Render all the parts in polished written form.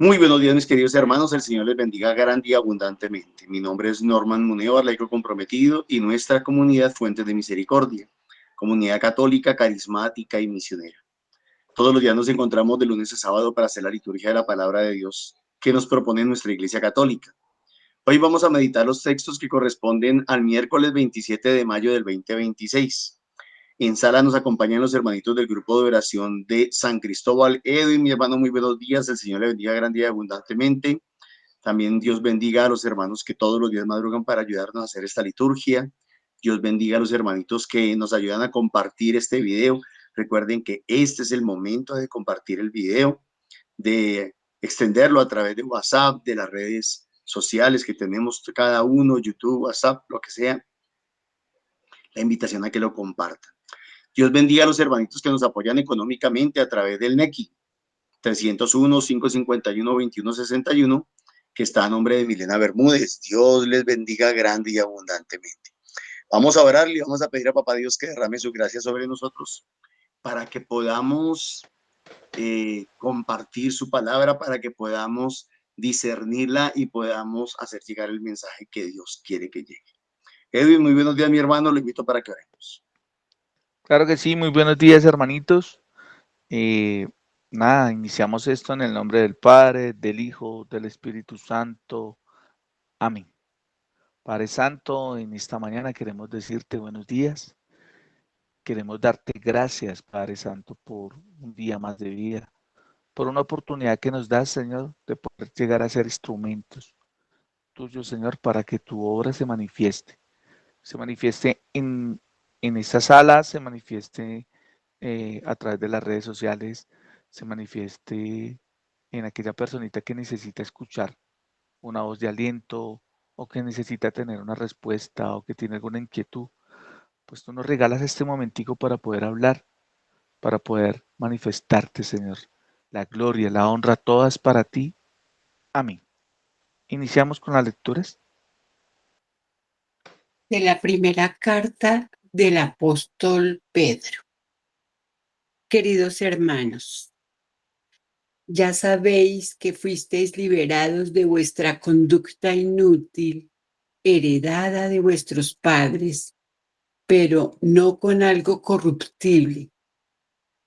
Muy buenos días, mis queridos hermanos. El Señor les bendiga grande y abundantemente. Mi nombre es Norman Muneo, laico comprometido, y nuestra comunidad Fuentes de Misericordia, comunidad católica, carismática y misionera. Todos los días nos encontramos de lunes a sábado para hacer la liturgia de la palabra de Dios que nos propone nuestra Iglesia Católica. Hoy vamos a meditar los textos que corresponden al miércoles 27 de mayo del 2026. En sala nos acompañan los hermanitos del grupo de oración de San Cristóbal. Edwin, mi hermano, muy buenos días. El Señor le bendiga grande y abundantemente. También Dios bendiga a los hermanos que todos los días madrugan para ayudarnos a hacer esta liturgia. Dios bendiga a los hermanitos que nos ayudan a compartir este video. Recuerden que este es el momento de compartir el video, de extenderlo a través de WhatsApp, de las redes sociales que tenemos cada uno, YouTube, WhatsApp, lo que sea. La invitación a que lo compartan. Dios bendiga a los hermanitos que nos apoyan económicamente a través del NECI 301-551-2161, que está a nombre de Milena Bermúdez. Dios les bendiga grande y abundantemente. Vamos a orarle, vamos a pedir a Papá Dios que derrame su gracia sobre nosotros para que podamos compartir su palabra, para que podamos discernirla y podamos hacer llegar el mensaje que Dios quiere que llegue. Edwin, muy buenos días, mi hermano. Lo invito para que oremos. Claro que sí, muy buenos días, hermanitos. Iniciamos esto en el nombre del Padre, del Hijo, del Espíritu Santo. Amén. Padre Santo, en esta mañana queremos decirte buenos días. Queremos darte gracias, Padre Santo, por un día más de vida, por una oportunidad que nos das, Señor, de poder llegar a ser instrumentos tuyos, Señor, para que tu obra se manifieste en esta sala, se manifieste a través de las redes sociales, se manifieste en aquella personita que necesita escuchar una voz de aliento o que necesita tener una respuesta o que tiene alguna inquietud. Pues tú nos regalas este momentico para poder hablar, para poder manifestarte, Señor. La gloria, la honra, todas para ti. Amén. Iniciamos con las lecturas. De la primera carta del apóstol Pedro. Queridos hermanos, ya sabéis que fuisteis liberados de vuestra conducta inútil, heredada de vuestros padres, pero no con algo corruptible,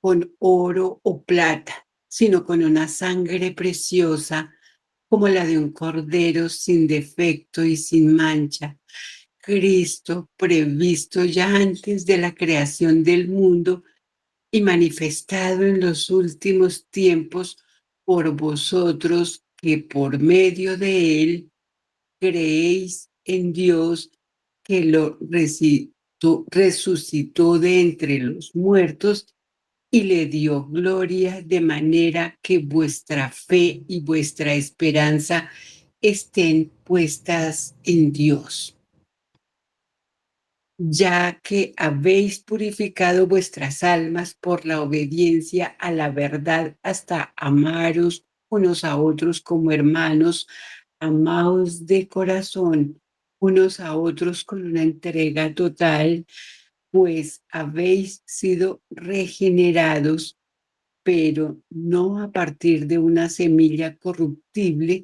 con oro o plata, sino con una sangre preciosa como la de un cordero sin defecto y sin mancha, Cristo previsto ya antes de la creación del mundo y manifestado en los últimos tiempos por vosotros que por medio de él creéis en Dios que lo resucitó de entre los muertos y le dio gloria, de manera que vuestra fe y vuestra esperanza estén puestas en Dios. Ya que habéis purificado vuestras almas por la obediencia a la verdad hasta amaros unos a otros como hermanos, amaos de corazón unos a otros con una entrega total, pues habéis sido regenerados, pero no a partir de una semilla corruptible,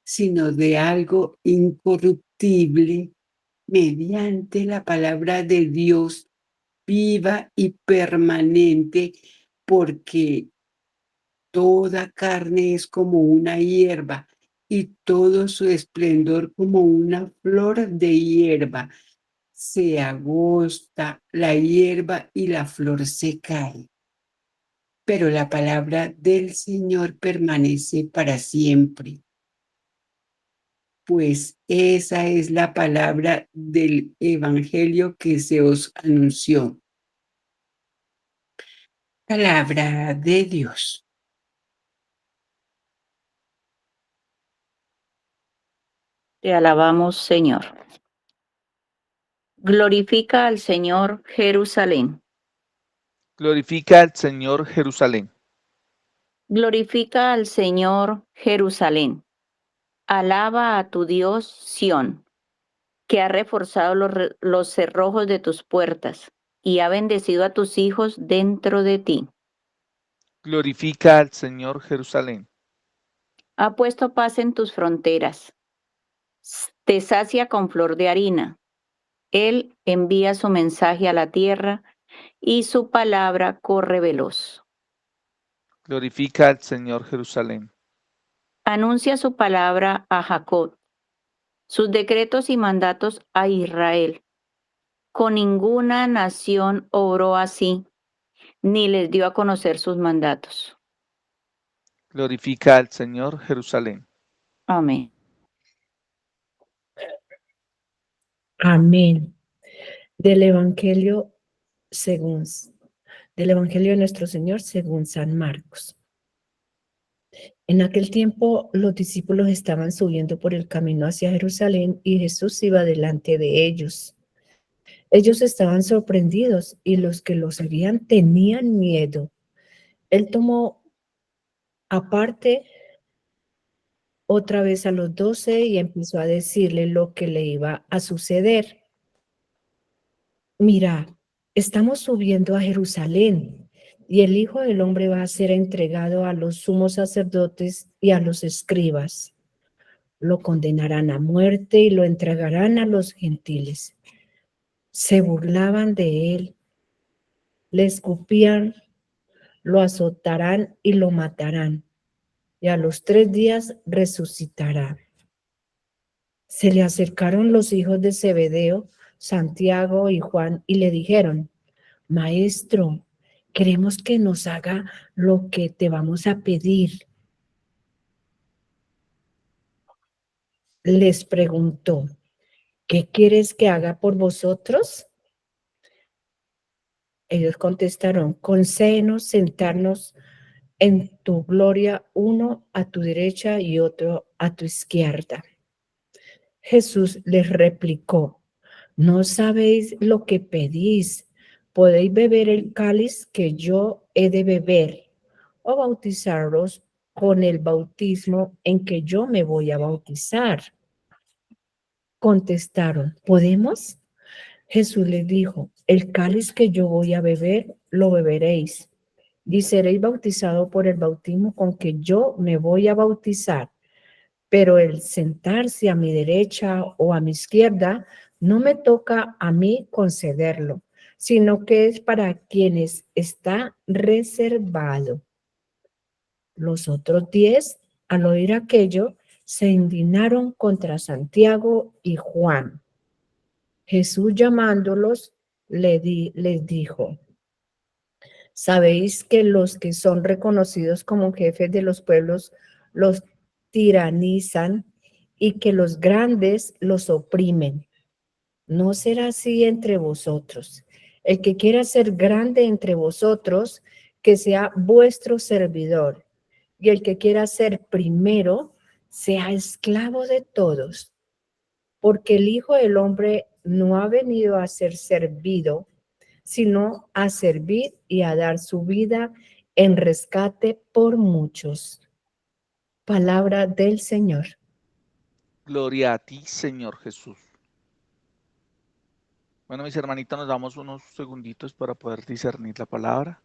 sino de algo incorruptible, mediante la palabra de Dios viva y permanente, porque toda carne es como una hierba y todo su esplendor como una flor de hierba. Se agosta la hierba y la flor se cae, pero la palabra del Señor permanece para siempre. Pues esa es la palabra del Evangelio que se os anunció. Palabra de Dios. Te alabamos, Señor. Glorifica al Señor, Jerusalén. Glorifica al Señor, Jerusalén. Glorifica al Señor, Jerusalén. Alaba a tu Dios, Sión, que ha reforzado los cerrojos de tus puertas y ha bendecido a tus hijos dentro de ti. Glorifica al Señor, Jerusalén. Ha puesto paz en tus fronteras. Te sacia con flor de harina. Él envía su mensaje a la tierra y su palabra corre veloz. Glorifica al Señor Jerusalén. Anuncia su palabra a Jacob, sus decretos y mandatos a Israel. Con ninguna nación obró así, ni les dio a conocer sus mandatos. Glorifica al Señor Jerusalén. Amén. Amén. Del Evangelio según, del Evangelio de nuestro Señor según San Marcos. En aquel tiempo los discípulos estaban subiendo por el camino hacia Jerusalén y Jesús iba delante de ellos. Ellos estaban sorprendidos y los que lo seguían tenían miedo. Él tomó aparte otra vez a los 12 y empezó a decirle lo que le iba a suceder. Mira, estamos subiendo a Jerusalén y el Hijo del Hombre va a ser entregado a los sumos sacerdotes y a los escribas. Lo condenarán a muerte y lo entregarán a los gentiles. Se burlaban de él, le escupían, lo azotarán y lo matarán, y a los 3 días resucitará. Se le acercaron los hijos de Zebedeo, Santiago y Juan, y le dijeron: Maestro, queremos que nos haga lo que te vamos a pedir. Les preguntó: ¿qué quieres que haga por vosotros? Ellos contestaron: concédenos sentarnos en tu gloria, uno a tu derecha y otro a tu izquierda. Jesús les replicó: no sabéis lo que pedís. ¿Podéis beber el cáliz que yo he de beber o bautizaros con el bautismo en que yo me voy a bautizar? Contestaron: ¿podemos? Jesús les dijo: el cáliz que yo voy a beber, lo beberéis, y seréis bautizados por el bautismo con que yo me voy a bautizar. Pero el sentarse a mi derecha o a mi izquierda no me toca a mí concederlo, sino que es para quienes está reservado. Los otros 10, al oír aquello, se indignaron contra Santiago y Juan. Jesús, llamándolos, les dijo: sabéis que los que son reconocidos como jefes de los pueblos los tiranizan y que los grandes los oprimen. No será así entre vosotros. El que quiera ser grande entre vosotros, que sea vuestro servidor, y el que quiera ser primero, sea esclavo de todos. Porque el Hijo del Hombre no ha venido a ser servido, sino a servir y a dar su vida en rescate por muchos. Palabra del Señor. Gloria a ti, Señor Jesús. Bueno, mis hermanitas, nos damos unos segunditos para poder discernir la palabra.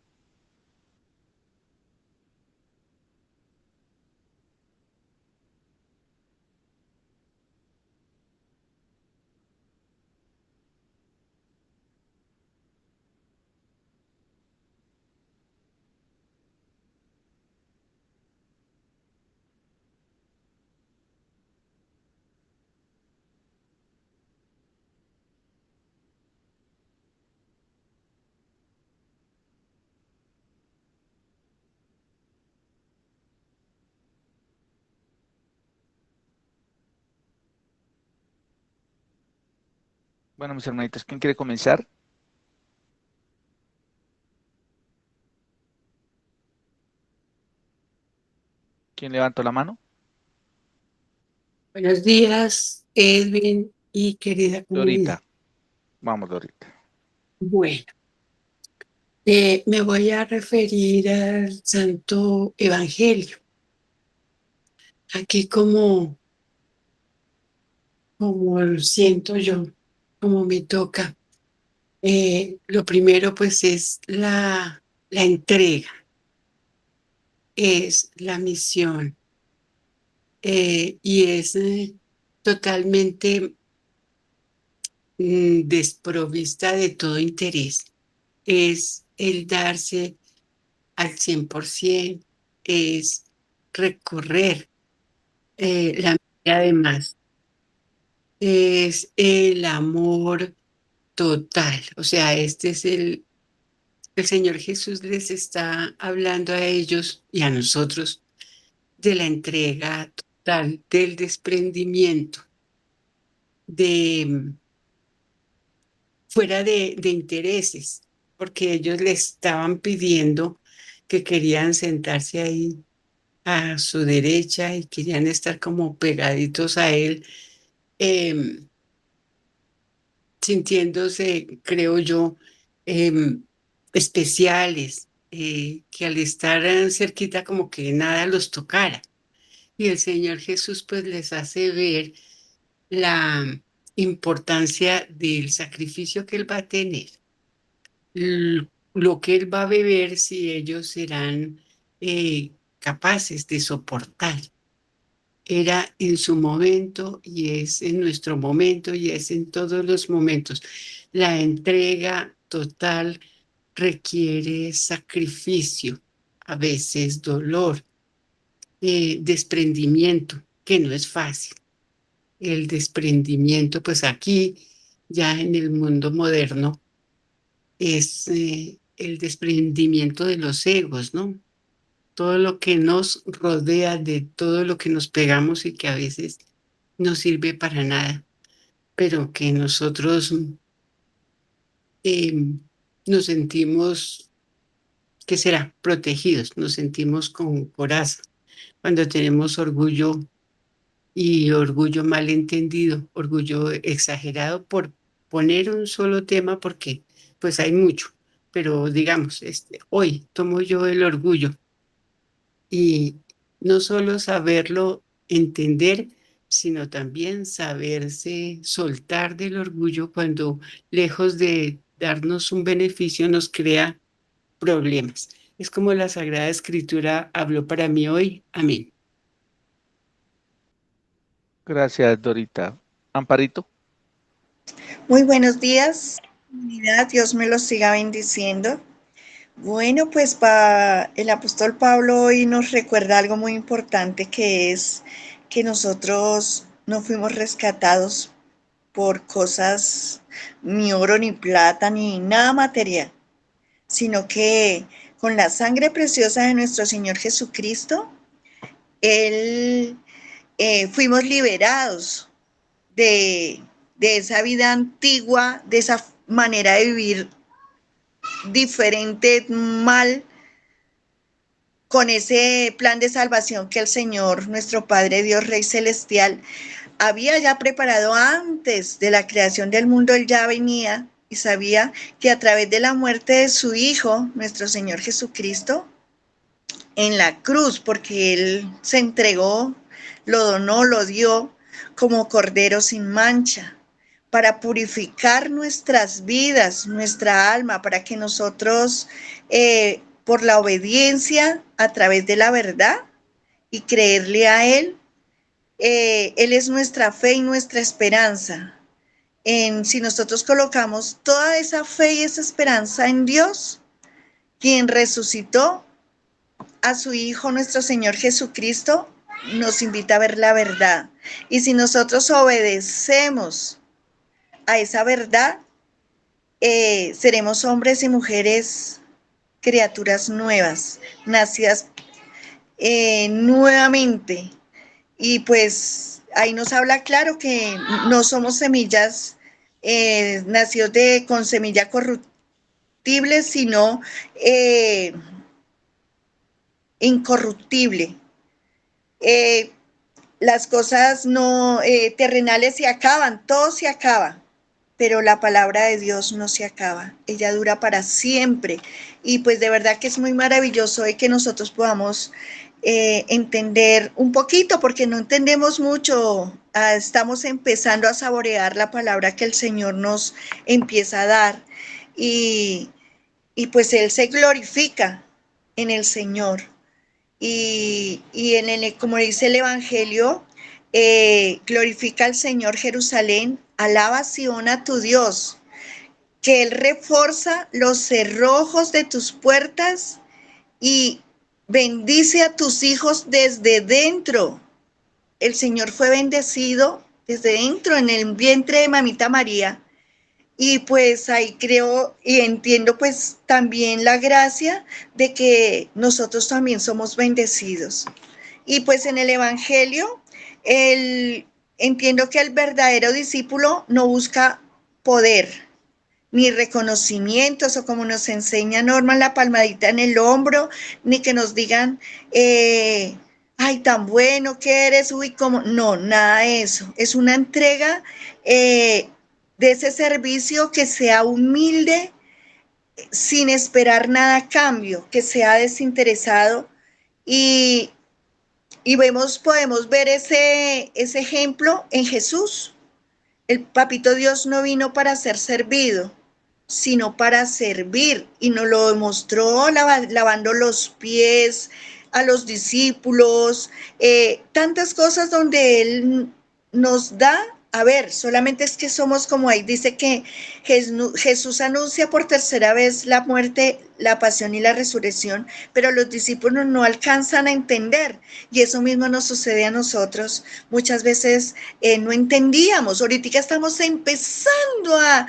Bueno, mis hermanitas, ¿quién quiere comenzar? ¿Quién levantó la mano? Buenos días, Edwin y querida comunidad. Dorita. Vamos, Dorita. Bueno, me voy a referir al Santo Evangelio. Aquí como siento yo, como me toca. Lo primero pues es la entrega, es la misión. y es totalmente desprovista de todo interés. Es el darse al 100%, es recorrer la medida de más, es el amor total. O sea, este es el Señor Jesús les está hablando a ellos y a nosotros de la entrega total, del desprendimiento, de fuera de intereses, porque ellos le estaban pidiendo que querían sentarse ahí a su derecha y querían estar como pegaditos a él, em, sintiéndose, creo yo, em, especiales, que al estar cerquita como que nada los tocara. Y el Señor Jesús pues les hace ver la importancia del sacrificio que Él va a tener, lo que Él va a beber si ellos serán capaces de soportar. Era en su momento y es en nuestro momento y es en todos los momentos. La entrega total requiere sacrificio, a veces dolor, desprendimiento, que no es fácil. El desprendimiento, pues aquí, ya en el mundo moderno, es el desprendimiento de los egos, ¿no? Todo lo que nos rodea, de todo lo que nos pegamos y que a veces no sirve para nada, pero que nosotros nos sentimos, ¿qué será? Protegidos, nos sentimos con coraza cuando tenemos orgullo y orgullo malentendido, orgullo exagerado por poner un solo tema porque pues hay mucho, pero digamos, hoy tomo yo el orgullo y no solo saberlo entender, sino también saberse soltar del orgullo cuando lejos de darnos un beneficio nos crea problemas. Es como la Sagrada Escritura habló para mí hoy. Amén. Gracias, Dorita. Amparito. Muy buenos días, comunidad. Dios me los siga bendiciendo. Bueno, pues el apóstol Pablo hoy nos recuerda algo muy importante, que es que nosotros no fuimos rescatados por cosas, ni oro, ni plata, ni nada material, sino que con la sangre preciosa de nuestro Señor Jesucristo, Él fuimos liberados de, de esa vida antigua, de esa manera de vivir diferente, mal, con ese plan de salvación que el Señor, nuestro Padre Dios Rey Celestial, había ya preparado antes de la creación del mundo. Él ya venía y sabía que a través de la muerte de su Hijo, nuestro Señor Jesucristo, en la cruz, porque Él se entregó, lo donó, lo dio como cordero sin mancha, para purificar nuestras vidas, nuestra alma, para que nosotros, por la obediencia a través de la verdad y creerle a Él, Él es nuestra fe y nuestra esperanza. Si nosotros colocamos toda esa fe y esa esperanza en Dios, quien resucitó a su Hijo, nuestro Señor Jesucristo, nos invita a ver la verdad. Y si nosotros obedecemos a esa verdad, seremos hombres y mujeres, criaturas nuevas, nacidas nuevamente. Y pues ahí nos habla claro que no somos semillas nacidos con semilla corruptible, sino incorruptible. Las cosas no terrenales se acaban, todo se acaba, pero la palabra de Dios no se acaba, ella dura para siempre. Y pues de verdad que es muy maravilloso que nosotros podamos entender un poquito, porque no entendemos mucho. Estamos empezando a saborear la palabra que el Señor nos empieza a dar, y pues Él se glorifica en el Señor. Como dice el Evangelio, glorifica al Señor Jerusalén, alaba Sión a tu Dios, que Él refuerza los cerrojos de tus puertas y bendice a tus hijos desde dentro. El Señor fue bendecido desde dentro, en el vientre de mamita María. Y pues ahí creo y entiendo pues también la gracia de que nosotros también somos bendecidos. Y pues en el Evangelio, entiendo que el verdadero discípulo no busca poder ni reconocimientos o como nos enseña Norma, la palmadita en el hombro, ni que nos digan, ay, tan bueno que eres, uy, como, no, nada de eso. Es una entrega de ese servicio que sea humilde, sin esperar nada a cambio, que sea desinteresado y, podemos ver ese ejemplo en Jesús. El papito Dios no vino para ser servido, sino para servir, y nos lo demostró lavando los pies a los discípulos, tantas cosas donde Él nos da. A ver, solamente es que somos como ahí, dice que Jesús anuncia por tercera vez la muerte, la pasión y la resurrección, pero los discípulos no alcanzan a entender, y eso mismo nos sucede a nosotros. Muchas veces no entendíamos, ahorita estamos empezando a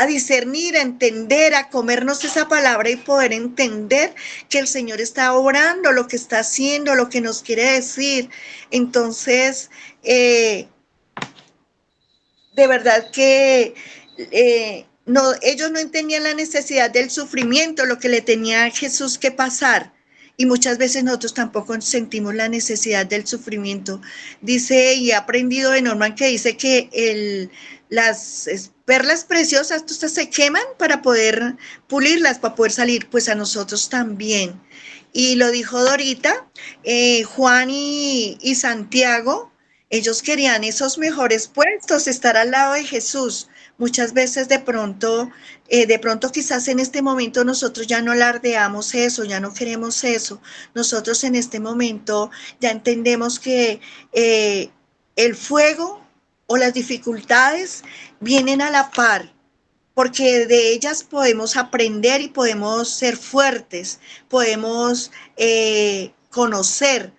discernir, a entender, a comernos esa palabra y poder entender que el Señor está obrando, lo que está haciendo, lo que nos quiere decir. Entonces, de verdad que no, ellos no entendían la necesidad del sufrimiento, lo que le tenía a Jesús que pasar. Y muchas veces nosotros tampoco sentimos la necesidad del sufrimiento. Dice, y he aprendido de Norman que dice que las perlas preciosas se queman para poder pulirlas, para poder salir, pues a nosotros también. Y lo dijo Dorita, Juan y Santiago, ellos querían esos mejores puestos, estar al lado de Jesús. Muchas veces de pronto quizás en este momento nosotros ya no alardeamos eso, ya no queremos eso. Nosotros en este momento ya entendemos que el fuego o las dificultades vienen a la par, porque de ellas podemos aprender y podemos ser fuertes, podemos conocer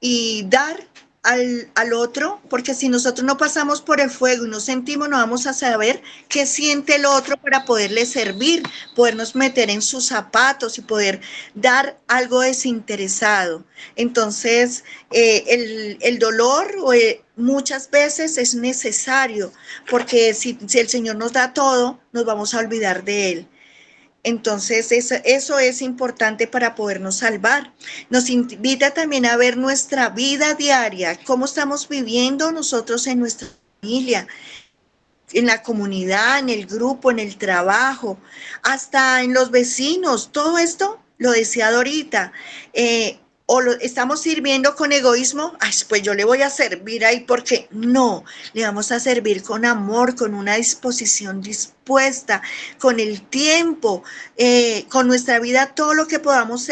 y dar al otro, porque si nosotros no pasamos por el fuego y no sentimos, no vamos a saber qué siente el otro para poderle servir, podernos meter en sus zapatos y poder dar algo desinteresado. Entonces, el dolor muchas veces es necesario, porque si el Señor nos da todo, nos vamos a olvidar de Él. Entonces, eso es importante para podernos salvar. Nos invita también a ver nuestra vida diaria, cómo estamos viviendo nosotros en nuestra familia, en la comunidad, en el grupo, en el trabajo, hasta en los vecinos. Todo esto lo decía Dorita. Estamos sirviendo con egoísmo, ay, pues yo le voy a servir ahí, porque no, le vamos a servir con amor, con una disposición dispuesta, con el tiempo, con nuestra vida, todo lo que podamos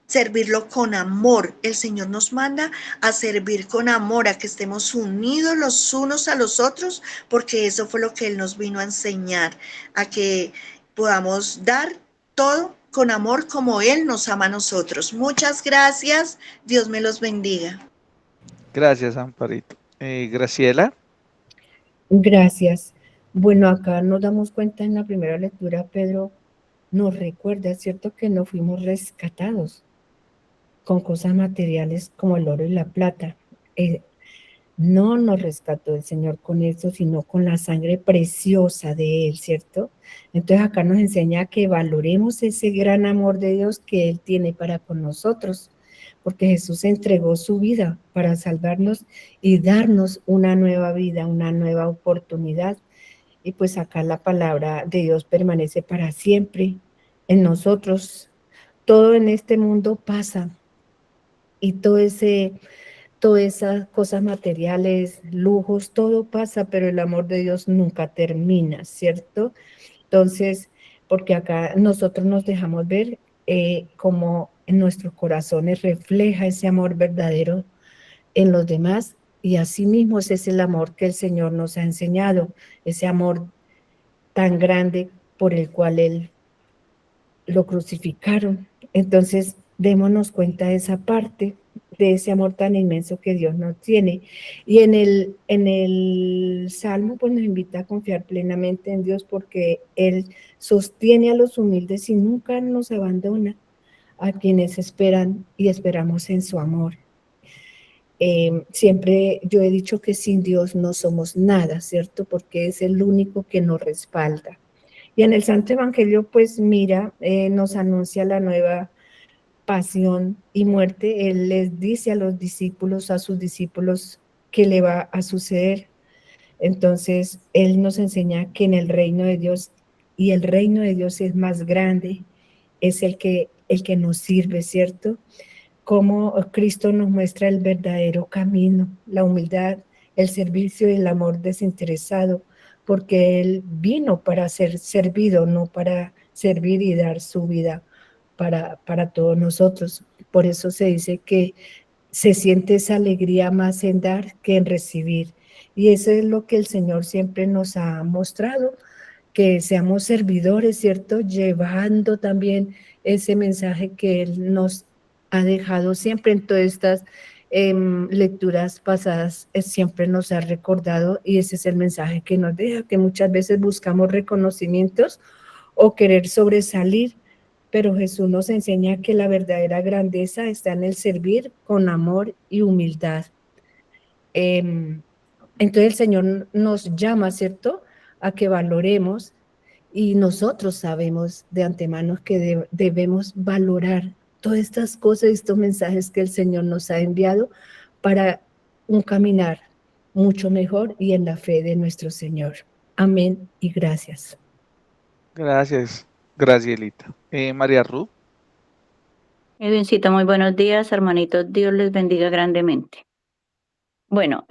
servirlo con amor. El Señor nos manda a servir con amor, a que estemos unidos los unos a los otros, porque eso fue lo que Él nos vino a enseñar, a que podamos dar todo con amor como Él nos ama a nosotros. Muchas gracias. Dios me los bendiga. Gracias, Amparito. Graciela. Gracias. Bueno, acá nos damos cuenta en la primera lectura, Pedro nos recuerda, es cierto que no fuimos rescatados con cosas materiales como el oro y la plata. No nos rescató el Señor con eso, sino con la sangre preciosa de Él, ¿cierto? Entonces acá nos enseña que valoremos ese gran amor de Dios que Él tiene para con nosotros, porque Jesús entregó su vida para salvarnos y darnos una nueva vida, una nueva oportunidad. Y pues acá la palabra de Dios permanece para siempre en nosotros. Todo en este mundo pasa y todas esas cosas materiales, lujos, todo pasa, pero el amor de Dios nunca termina, ¿cierto? Entonces, porque acá nosotros nos dejamos ver como en nuestros corazones refleja ese amor verdadero en los demás, y asimismo ese es el amor que el Señor nos ha enseñado, ese amor tan grande por el cual Él lo crucificaron. Entonces, démonos cuenta de esa parte, de ese amor tan inmenso que Dios nos tiene. Y en el Salmo, pues nos invita a confiar plenamente en Dios, porque Él sostiene a los humildes y nunca nos abandona a quienes esperan y esperamos en su amor. Siempre yo he dicho que sin Dios no somos nada, ¿cierto? Porque es el único que nos respalda. Y en el Santo Evangelio, pues mira, nos anuncia la nueva pasión y muerte. Él les dice a sus discípulos, qué le va a suceder. Entonces, Él nos enseña que en el reino de Dios, y el reino de Dios es más grande, es el que nos sirve, ¿cierto? Cómo Cristo nos muestra el verdadero camino, la humildad, el servicio y el amor desinteresado, porque Él vino para ser servido, no para servir y dar su vida para todos nosotros. Por eso se dice que se siente esa alegría más en dar que en recibir. Y eso es lo que el Señor siempre nos ha mostrado, que seamos servidores, ¿cierto? Llevando también ese mensaje que Él nos ha dejado siempre en todas estas lecturas pasadas, siempre nos ha recordado, y ese es el mensaje que nos deja, que muchas veces buscamos reconocimientos o querer sobresalir, pero Jesús nos enseña que la verdadera grandeza está en el servir con amor y humildad. Entonces el Señor nos llama, ¿cierto?, a que valoremos, y nosotros sabemos de antemano que debemos valorar todas estas cosas, estos mensajes que el Señor nos ha enviado para un caminar mucho mejor y en la fe de nuestro Señor. Amén y gracias. Gracias, Gracielita. María Ruth. Edwincita, muy buenos días, hermanitos. Dios les bendiga grandemente. Bueno,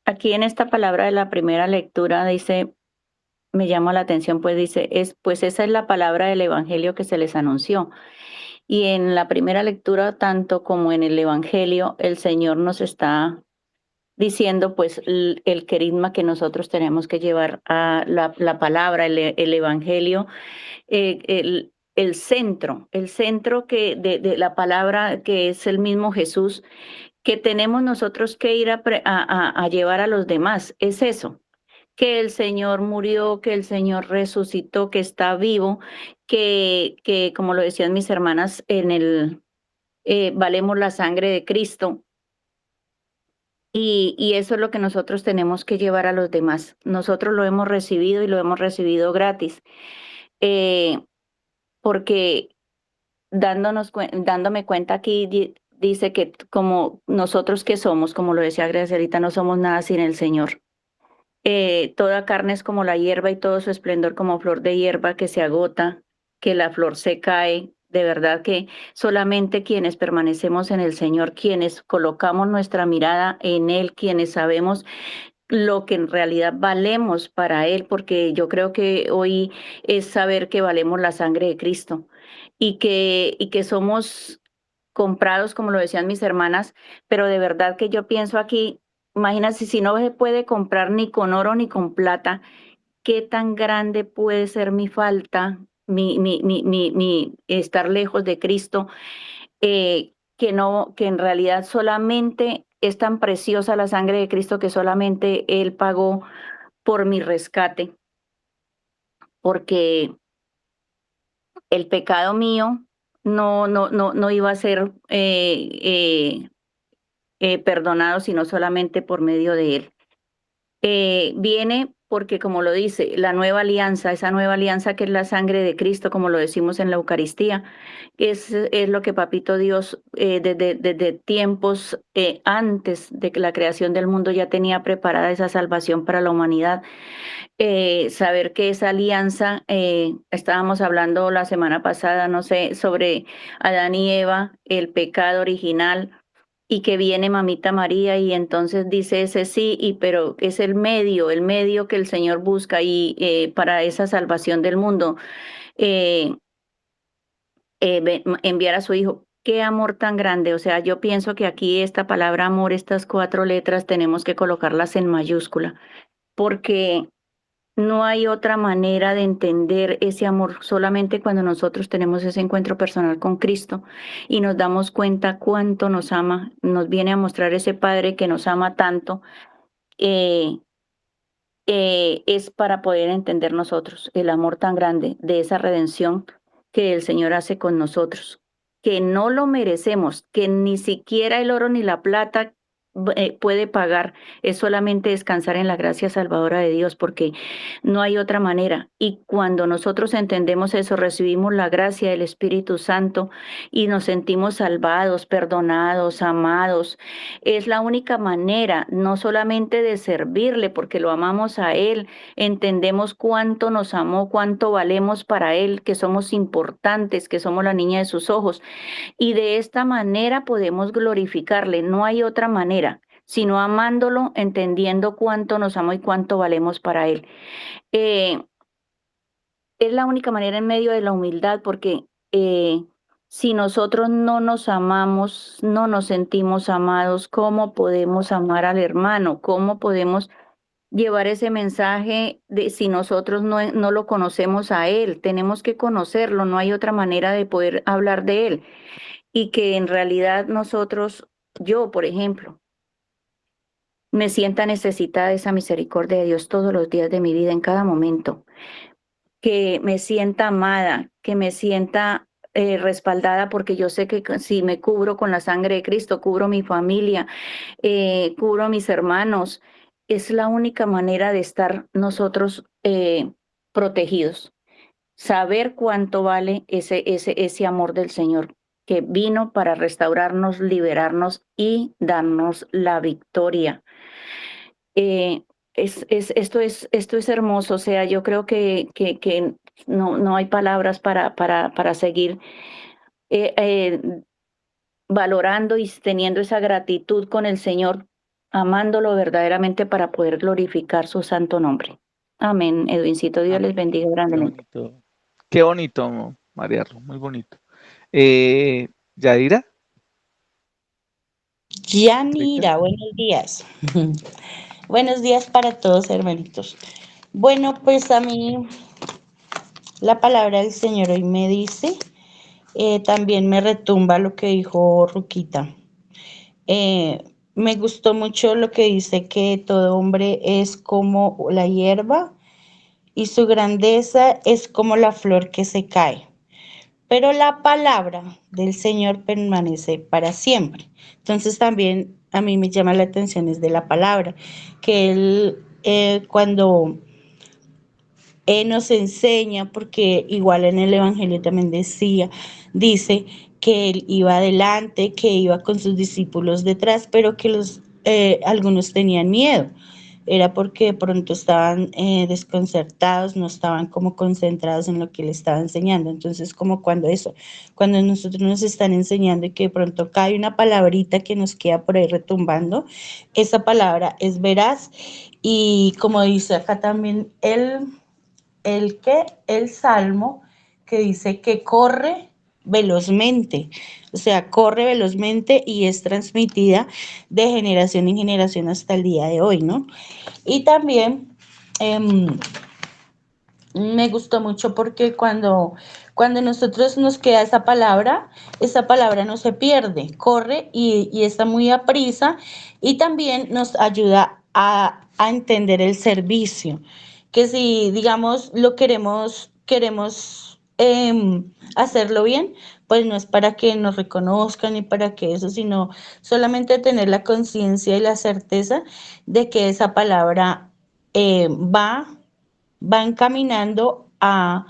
aquí en esta palabra de la primera lectura dice, me llama la atención, pues dice, pues esa es la palabra del Evangelio que se les anunció. Y en la primera lectura, tanto como en el Evangelio, el Señor nos está diciendo pues el querigma que nosotros tenemos que llevar a la palabra, el Evangelio, el centro que de la palabra, que es el mismo Jesús, que tenemos nosotros que ir a llevar a los demás. Es eso, que el Señor murió, que el Señor resucitó, que está vivo, que como lo decían mis hermanas, valemos la sangre de Cristo. Y eso es lo que nosotros tenemos que llevar a los demás. Nosotros lo hemos recibido y lo hemos recibido gratis. Porque dándome cuenta aquí, dice que como nosotros que somos, como lo decía Gracielita, no somos nada sin el Señor. Toda carne es como la hierba y todo su esplendor como flor de hierba que se agota, que la flor se cae. De verdad que solamente quienes permanecemos en el Señor, quienes colocamos nuestra mirada en Él, quienes sabemos lo que en realidad valemos para Él, porque yo creo que hoy es saber que valemos la sangre de Cristo y que somos comprados, como lo decían mis hermanas, pero de verdad que yo pienso aquí, imagínate, si no se puede comprar ni con oro ni con plata, ¿qué tan grande puede ser mi falta, mi estar lejos de Cristo? Que en realidad solamente es tan preciosa la sangre de Cristo que solamente Él pagó por mi rescate, porque el pecado mío no iba a ser perdonado, sino solamente por medio de Él. Viene porque, como lo dice, la nueva alianza, esa nueva alianza que es la sangre de Cristo, como lo decimos en la Eucaristía, es lo que Papito Dios desde tiempos antes de que la creación del mundo ya tenía preparada esa salvación para la humanidad. Saber que esa alianza, estábamos hablando la semana pasada, no sé, sobre Adán y Eva, el pecado original, y que viene Mamita María y entonces dice ese sí, pero es el medio que el Señor busca y para esa salvación del mundo. enviar a su hijo. Qué amor tan grande. O sea, yo pienso que aquí esta palabra amor, estas 4 letras, tenemos que colocarlas en mayúscula, porque no hay otra manera de entender ese amor, solamente cuando nosotros tenemos ese encuentro personal con Cristo y nos damos cuenta cuánto nos ama, nos viene a mostrar ese Padre que nos ama tanto. eh, es para poder entender nosotros el amor tan grande de esa redención que el Señor hace con nosotros, que no lo merecemos, que ni siquiera el oro ni la plata puede pagar, es solamente descansar en la gracia salvadora de Dios, porque no hay otra manera. Y cuando nosotros entendemos eso, recibimos la gracia del Espíritu Santo y nos sentimos salvados, perdonados, amados. Es la única manera, no solamente de servirle, porque lo amamos a Él, entendemos cuánto nos amó, cuánto valemos para Él, que somos importantes, que somos la niña de sus ojos. Y de esta manera podemos glorificarle, no hay otra manera, sino amándolo, entendiendo cuánto nos amó y cuánto valemos para Él. Eh, es la única manera en medio de la humildad, porque si nosotros no nos amamos, no nos sentimos amados, ¿cómo podemos amar al hermano? ¿Cómo podemos llevar ese mensaje de si nosotros no lo conocemos a él? Tenemos que conocerlo, no hay otra manera de poder hablar de él. Y que en realidad nosotros, yo, por ejemplo, me sienta necesitada de esa misericordia de Dios todos los días de mi vida, en cada momento. Que me sienta amada, que me sienta respaldada, porque yo sé que si me cubro con la sangre de Cristo, cubro mi familia, cubro a mis hermanos, es la única manera de estar nosotros protegidos. Saber cuánto vale ese amor del Señor, que vino para restaurarnos, liberarnos y darnos la victoria. Esto es hermoso. O sea, yo creo que no hay palabras para seguir eh, eh, valorando y teniendo esa gratitud con el Señor, amándolo verdaderamente para poder glorificar su santo nombre. Amén, Edwincito. Dios les bendiga Qué grandemente. bonito. Qué bonito, María Ro, muy bonito. Yadira. Yanira, buenos días. Buenos días para todos, hermanitos. Bueno, pues a mí la palabra del Señor hoy me dice, también me retumba lo que dijo Ruquita. Me gustó mucho lo que dice que todo hombre es como la hierba y su grandeza es como la flor que se cae. Pero la palabra del Señor permanece para siempre. Entonces también a mí me llama la atención es de la palabra, que Él cuando nos enseña, porque igual en el Evangelio también dice que Él iba adelante, que iba con sus discípulos detrás, pero que algunos tenían miedo. Era porque de pronto estaban desconcertados, no estaban como concentrados en lo que le estaba enseñando. Entonces, como cuando nosotros nos están enseñando y que de pronto cae una palabrita que nos queda por ahí retumbando, esa palabra es veraz. Y como dice acá también el salmo que dice que corre velozmente, o sea, corre velozmente y es transmitida de generación en generación hasta el día de hoy, ¿no? Y también me gustó mucho porque cuando nosotros nos queda esa palabra no se pierde, corre y está muy aprisa, y también nos ayuda a entender el servicio, que si digamos lo queremos hacerlo bien, pues no es para que nos reconozcan ni para que eso, sino solamente tener la conciencia y la certeza de que esa palabra va encaminando a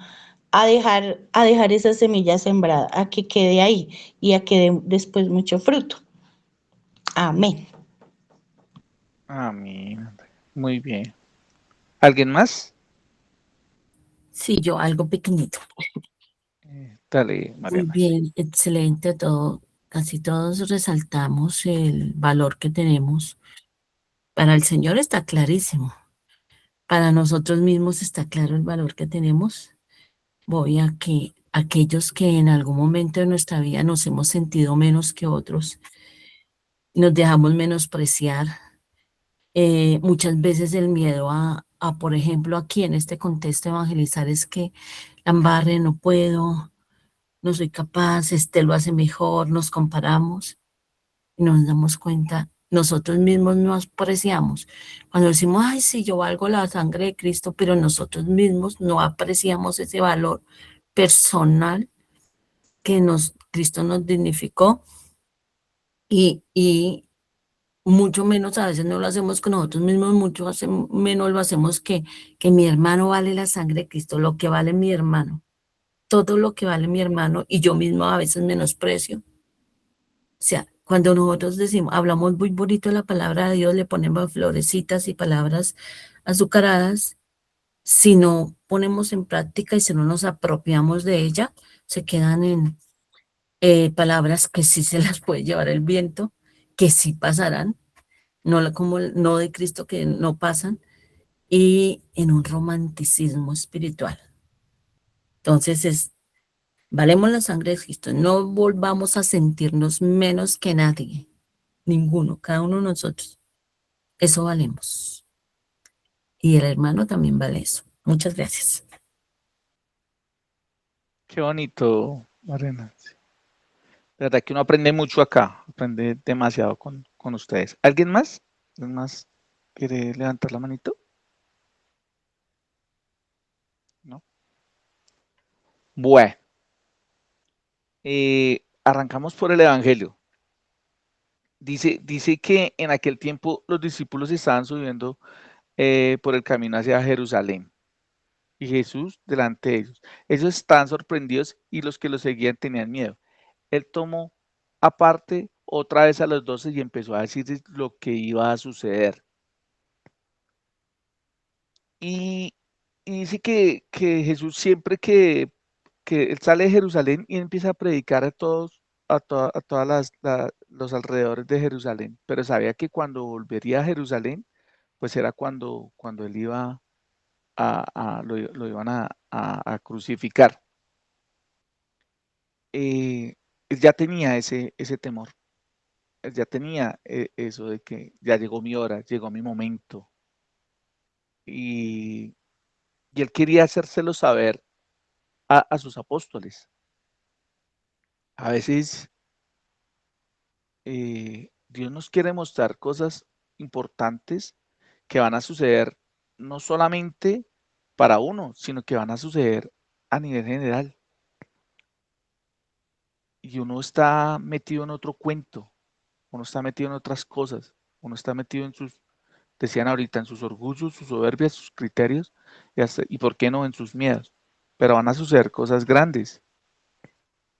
dejar esa semilla sembrada, a que quede ahí y a que dé después mucho fruto. Amén. Amén. Muy bien. ¿Alguien más? Sí, yo algo pequeñito. Dale, Muy Mariana. bien, excelente todo. Casi todos resaltamos el valor que tenemos. Para el Señor está clarísimo. Para nosotros mismos está claro el valor que tenemos. Voy a aquellos que en algún momento de nuestra vida nos hemos sentido menos que otros, nos dejamos menospreciar. Muchas veces el miedo por ejemplo, aquí en este contexto evangelizar es que la embarre, no puedo, no soy capaz, este lo hace mejor, nos comparamos y nos damos cuenta, nosotros mismos nos apreciamos. Cuando decimos, ay, sí, yo valgo la sangre de Cristo, pero nosotros mismos no apreciamos ese valor personal que Cristo nos dignificó y mucho menos a veces no lo hacemos con nosotros mismos, mucho menos lo hacemos que mi hermano vale la sangre de Cristo, lo que vale mi hermano, todo lo que vale mi hermano, y yo mismo a veces menosprecio. O sea, cuando nosotros decimos, hablamos muy bonito de la palabra de Dios, le ponemos florecitas y palabras azucaradas, si no ponemos en práctica y si no nos apropiamos de ella, se quedan en palabras que sí se las puede llevar el viento, que sí pasarán, no de Cristo que no pasan, y en un romanticismo espiritual. Entonces valemos la sangre de Cristo, no volvamos a sentirnos menos que nadie, ninguno, cada uno de nosotros. Eso valemos. Y el hermano también vale eso. Muchas gracias. Qué bonito, Mariana. De verdad que uno aprende mucho acá, aprende demasiado con ustedes. ¿Alguien más? ¿Alguien más quiere levantar la manito? ¿No? Bueno, arrancamos por el Evangelio. Dice que en aquel tiempo los discípulos estaban subiendo por el camino hacia Jerusalén y Jesús delante de ellos. Ellos estaban sorprendidos y los que lo seguían tenían miedo. Él tomó aparte otra vez a los 12 y empezó a decirles lo que iba a suceder. Y dice que Jesús siempre que él sale de Jerusalén y empieza a predicar a todos, a todas los alrededores de Jerusalén, pero sabía que cuando volvería a Jerusalén, pues era cuando él iba lo iban a crucificar. Él ya tenía ese temor, él ya tenía eso de que ya llegó mi hora, llegó mi momento, y él quería hacérselo saber a sus apóstoles. A veces Dios nos quiere mostrar cosas importantes que van a suceder no solamente para uno, sino que van a suceder a nivel general. Y uno está metido en otro cuento, uno está metido en otras cosas, uno está metido en sus, decían ahorita, en sus orgullos, sus soberbias, sus criterios, y por qué no en sus miedos. Pero van a suceder cosas grandes.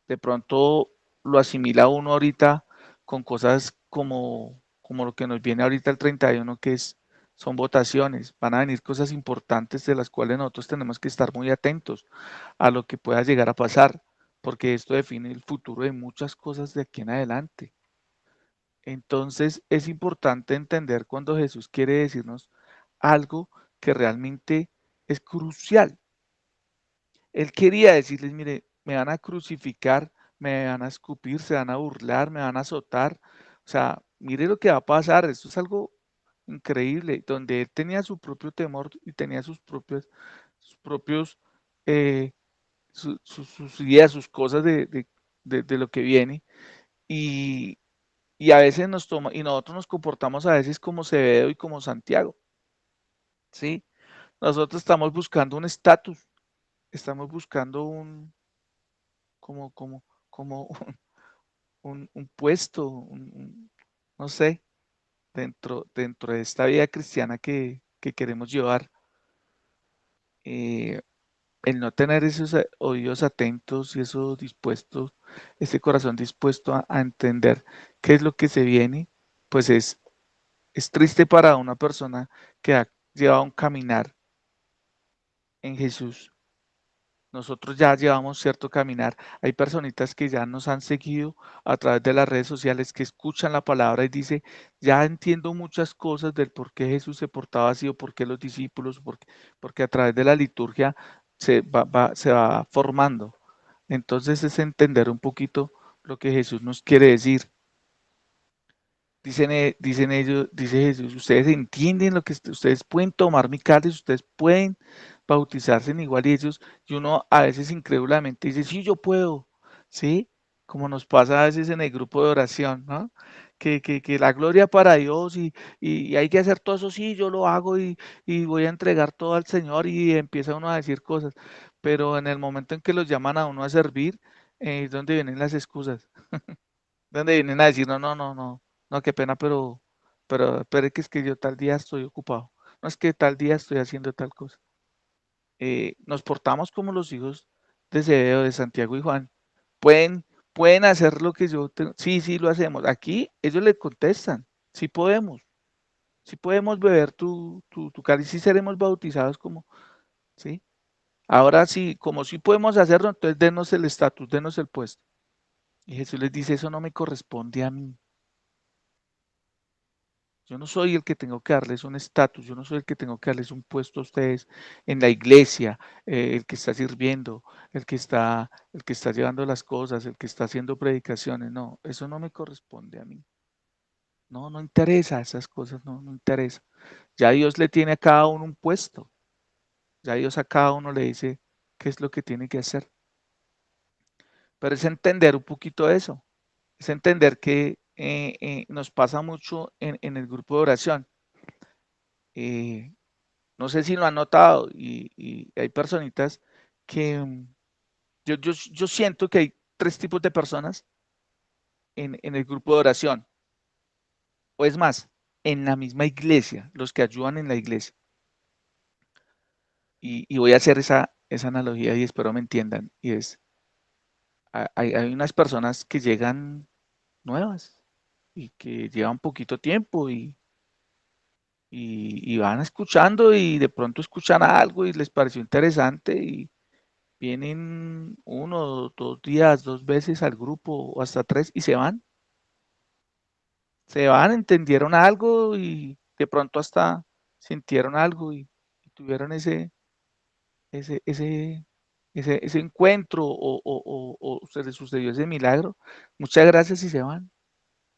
De pronto lo asimila uno ahorita con cosas como lo que nos viene ahorita el 31, que son votaciones. Van a venir cosas importantes de las cuales nosotros tenemos que estar muy atentos a lo que pueda llegar a pasar, porque esto define el futuro de muchas cosas de aquí en adelante. Entonces es importante entender cuando Jesús quiere decirnos algo que realmente es crucial. Él quería decirles, mire, me van a crucificar, me van a escupir, se van a burlar, me van a azotar. O sea, mire lo que va a pasar. Esto es algo increíble, donde él tenía su propio temor y tenía sus propios, sus ideas, sus cosas de lo que viene. Y a veces y nosotros nos comportamos a veces como Zebedo y como Santiago. ¿Sí? Nosotros estamos buscando un estatus, estamos buscando como un puesto, no sé, dentro de esta vida cristiana que queremos llevar. El no tener esos oídos atentos y eso dispuestos, ese corazón dispuesto a entender qué es lo que se viene, pues es triste para una persona que ha llevado un caminar en Jesús. Nosotros ya llevamos cierto caminar. Hay personitas que ya nos han seguido a través de las redes sociales, que escuchan la palabra y dice, ya entiendo muchas cosas del por qué Jesús se portaba así o por qué los discípulos, porque a través de la liturgia se va formando. Entonces es entender un poquito lo que Jesús nos quiere decir. Dicen ellos, dice Jesús, ustedes entienden lo que ustedes pueden tomar mi cáliz, ustedes pueden bautizarse en igual y uno a veces incrédulamente dice, sí, yo puedo, ¿sí? Como nos pasa a veces en el grupo de oración, ¿no? Que la gloria para Dios y hay que hacer todo eso, sí, yo lo hago y voy a entregar todo al Señor y empieza uno a decir cosas, pero en el momento en que los llaman a uno a servir, es donde vienen las excusas, donde vienen a decir, no, no, no, no, no, qué pena, pero es que yo tal día estoy ocupado, no es que tal día estoy haciendo tal cosa. Nos portamos como los hijos de Zebedeo, de Santiago y Juan. Pueden hacer lo que yo tengo. Sí, sí, lo hacemos. Aquí ellos le contestan, sí podemos beber tu cáliz, sí seremos bautizados como, ¿sí? Ahora sí, como sí podemos hacerlo, entonces denos el estatus, denos el puesto. Y Jesús les dice, eso no me corresponde a mí. Yo no soy el que tengo que darles un estatus, yo no soy el que tengo que darles un puesto a ustedes en la iglesia, el que está sirviendo, el que está llevando las cosas, el que está haciendo predicaciones. No, eso no me corresponde a mí. No, no interesa esas cosas, no, no interesa. Ya Dios le tiene a cada uno un puesto. Ya Dios a cada uno le dice qué es lo que tiene que hacer. Pero es entender un poquito eso. Es entender que nos pasa mucho en el grupo de oración. No sé si lo han notado y hay personitas que yo siento que hay tres tipos de personas en el grupo de oración. O es más, en la misma iglesia, los que ayudan en la iglesia. Y voy a hacer esa analogía y espero me entiendan. Y es, hay unas personas que llegan nuevas y que llevan poquito tiempo y van escuchando y de pronto escuchan algo y les pareció interesante y vienen 1, 2 días, 2 veces al grupo o hasta 3 y se van. Se van, entendieron algo y de pronto hasta sintieron algo y tuvieron ese, ese, ese encuentro o se les sucedió ese milagro. Muchas gracias y se van.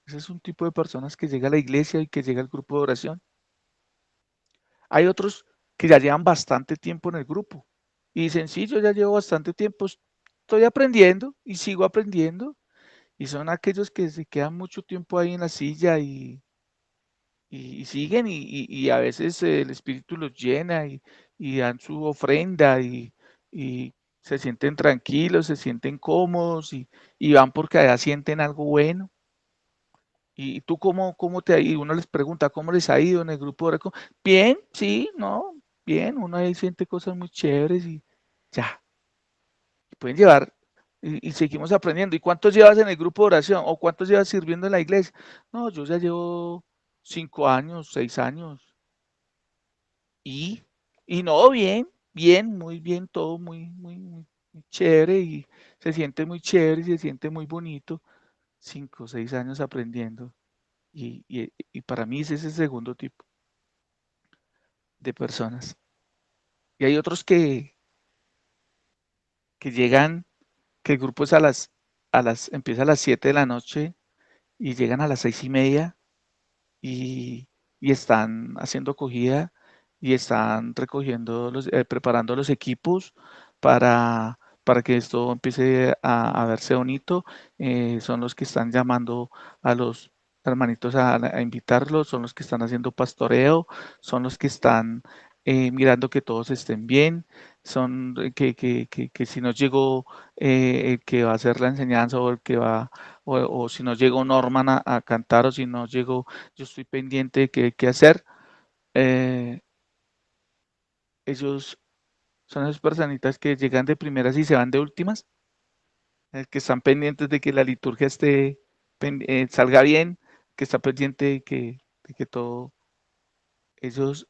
Ese es un tipo de personas que llega a la iglesia y que llega al grupo de oración. Hay otros que ya llevan bastante tiempo en el grupo y dicen, sí, yo ya llevo bastante tiempo, estoy aprendiendo y sigo aprendiendo. Y son aquellos que se quedan mucho tiempo ahí en la silla y siguen y a veces el espíritu los llena y dan su ofrenda y se sienten tranquilos, se sienten cómodos y van porque allá sienten algo bueno. ¿Y tú cómo te ha ido? Uno les pregunta, ¿cómo les ha ido en el grupo de oración? Bien, sí, no, bien, uno ahí siente cosas muy chéveres y ya, pueden llevar y seguimos aprendiendo. ¿Y cuántos llevas en el grupo de oración? ¿O cuántos llevas sirviendo en la iglesia? No, yo ya llevo 5 años, 6 años. Y, y no, bien, bien, muy bien, todo muy, muy, muy, muy chévere y se siente muy chévere y se siente muy bonito. 5 o 6 años aprendiendo. Y para mí es ese segundo tipo de personas. Y hay otros que llegan, que el grupo es empieza a las 7 de la noche y llegan a las 6:30 y están haciendo acogida y están recogiendo preparando los equipos para que esto empiece a verse bonito. Son los que están llamando a los hermanitos a invitarlos, son los que están haciendo pastoreo, son los que están mirando que todos estén bien, son que si no llegó el que va a hacer la enseñanza o el que va, o si no llegó Norman a cantar o si no llegó yo estoy pendiente de qué hay que hacer. Ellos son esas personitas que llegan de primeras y se van de últimas, que están pendientes de que la liturgia salga bien, que está pendiente de que todo. Ellos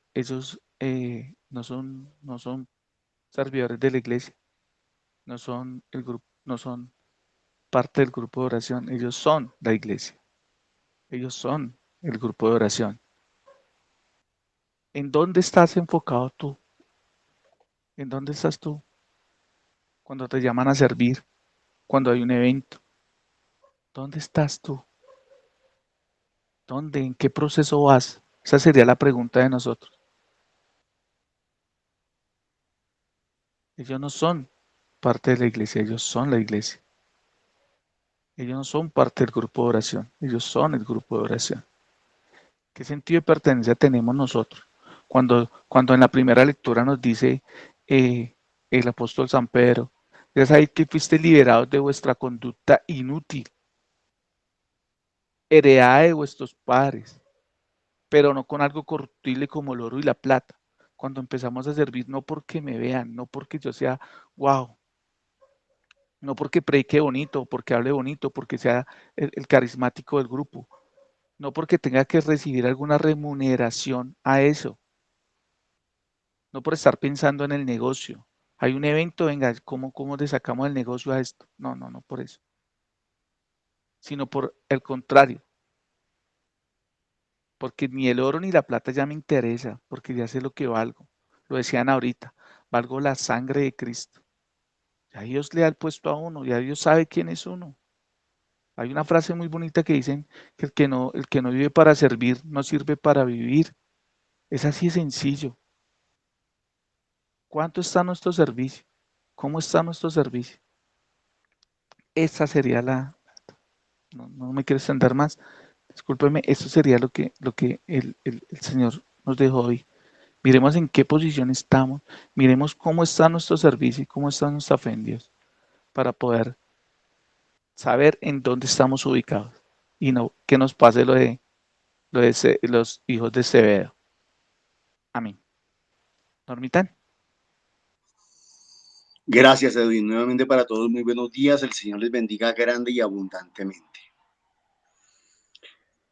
no son servidores de la iglesia, no son el grupo, no son parte del grupo de oración, ellos son la iglesia, ellos son el grupo de oración. ¿En dónde estás enfocado tú? ¿En dónde estás tú cuando te llaman a servir? cuando hay un evento. ¿Dónde estás tú? ¿Dónde? ¿En qué proceso vas? Esa sería la pregunta de nosotros. Ellos no son parte de la iglesia, ellos son la iglesia. Ellos no son parte del grupo de oración, ellos son el grupo de oración. ¿Qué sentido de pertenencia tenemos nosotros? Cuando en la primera lectura nos dice el apóstol San Pedro, ya sabéis que fuiste liberados de vuestra conducta inútil, heredada de vuestros padres, pero no con algo corruptible como el oro y la plata. Cuando empezamos a servir, no porque me vean, no porque yo sea wow, no porque predique bonito, porque hable bonito, porque sea el carismático del grupo, no porque tenga que recibir alguna remuneración a eso, no por estar pensando en el negocio. Hay un evento, venga, ¿cómo le sacamos el negocio a esto? No por eso, sino por el contrario, porque ni el oro ni la plata ya me interesa, porque ya sé lo que valgo. Lo decían ahorita, valgo la sangre de Cristo. Ya Dios le da el puesto a uno, ya Dios sabe quién es uno. Hay una frase muy bonita que dicen que el que no vive para servir no sirve para vivir. Es así de sencillo. ¿Cuánto está nuestro servicio? ¿Cómo está nuestro servicio? Esa sería no me quiero extender más. Discúlpeme, eso sería lo que el Señor nos dejó hoy. Miremos en qué posición estamos, miremos cómo está nuestro servicio y cómo está nuestra fe en Dios, para poder saber en dónde estamos ubicados y no que nos pase lo de los hijos de Zebedeo. Amén. Normitán. Gracias, Edwin. Nuevamente para todos, muy buenos días. El Señor les bendiga grande y abundantemente.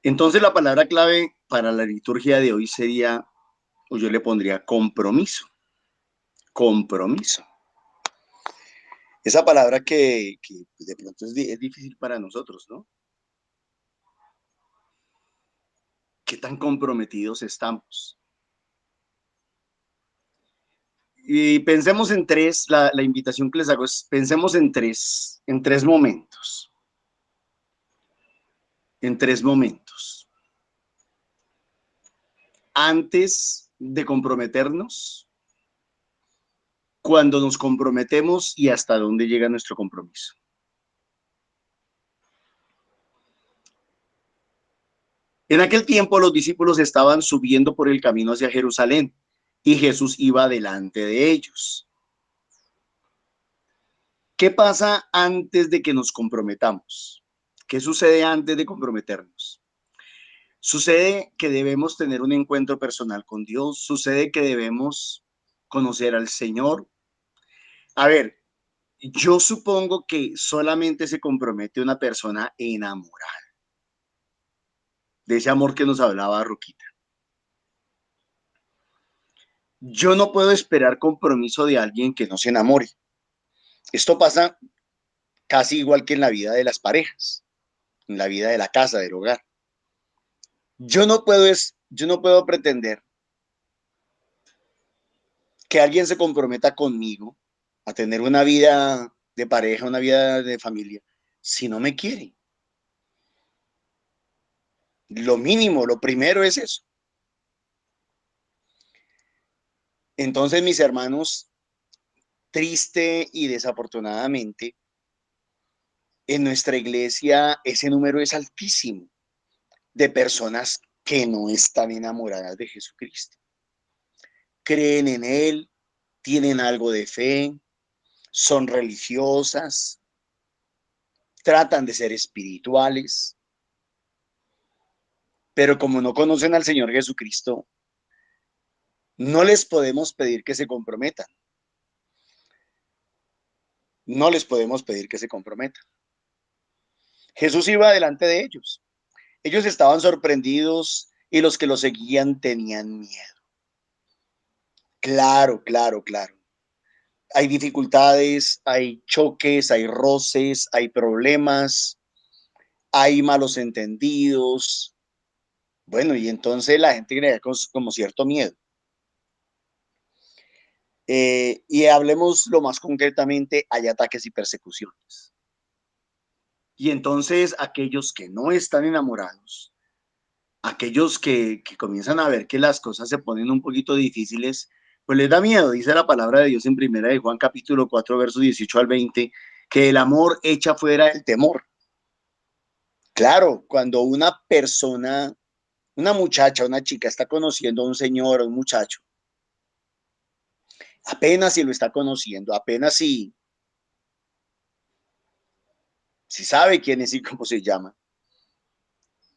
Entonces, la palabra clave para la liturgia de hoy sería, o yo le pondría compromiso. Compromiso. Esa palabra que de pronto es difícil para nosotros, ¿no? ¿Qué tan comprometidos estamos? Y pensemos en tres, la invitación que les hago es, pensemos en tres momentos. En tres momentos. Antes de comprometernos, cuando nos comprometemos y hasta dónde llega nuestro compromiso. En aquel tiempo los discípulos estaban subiendo por el camino hacia Jerusalén y Jesús iba delante de ellos. ¿Qué pasa antes de que nos comprometamos? ¿Qué sucede antes de comprometernos? Sucede que debemos tener un encuentro personal con Dios, sucede que debemos conocer al Señor. A ver, yo supongo que solamente se compromete una persona enamorada, de ese amor que nos hablaba Roquita. Yo no puedo esperar compromiso de alguien que no se enamore. Esto pasa casi igual que en la vida de las parejas, en la vida de la casa, del hogar. Yo no puedo pretender que alguien se comprometa conmigo a tener una vida de pareja, una vida de familia, si no me quiere. Lo mínimo, lo primero es eso. Entonces, mis hermanos, triste y desafortunadamente, en nuestra iglesia ese número es altísimo de personas que no están enamoradas de Jesucristo. Creen en Él, tienen algo de fe, son religiosas, tratan de ser espirituales, pero como no conocen al Señor Jesucristo, no les podemos pedir que se comprometan. No les podemos pedir que se comprometan. Jesús iba delante de ellos. Ellos estaban sorprendidos y los que lo seguían tenían miedo. Claro. Hay dificultades, hay choques, hay roces, hay problemas, hay malos entendidos. Bueno, y entonces la gente crea como cierto miedo. Y hablemos lo más concretamente, hay ataques y persecuciones. Y entonces aquellos que no están enamorados, aquellos que comienzan a ver que las cosas se ponen un poquito difíciles, pues les da miedo. Dice la palabra de Dios en primera de Juan capítulo 4, versos 18 al 20, que el amor echa fuera el temor. Claro, cuando una persona, una muchacha, una chica está conociendo a un señor, a un muchacho, apenas si lo está conociendo, apenas si sabe quién es y cómo se llama,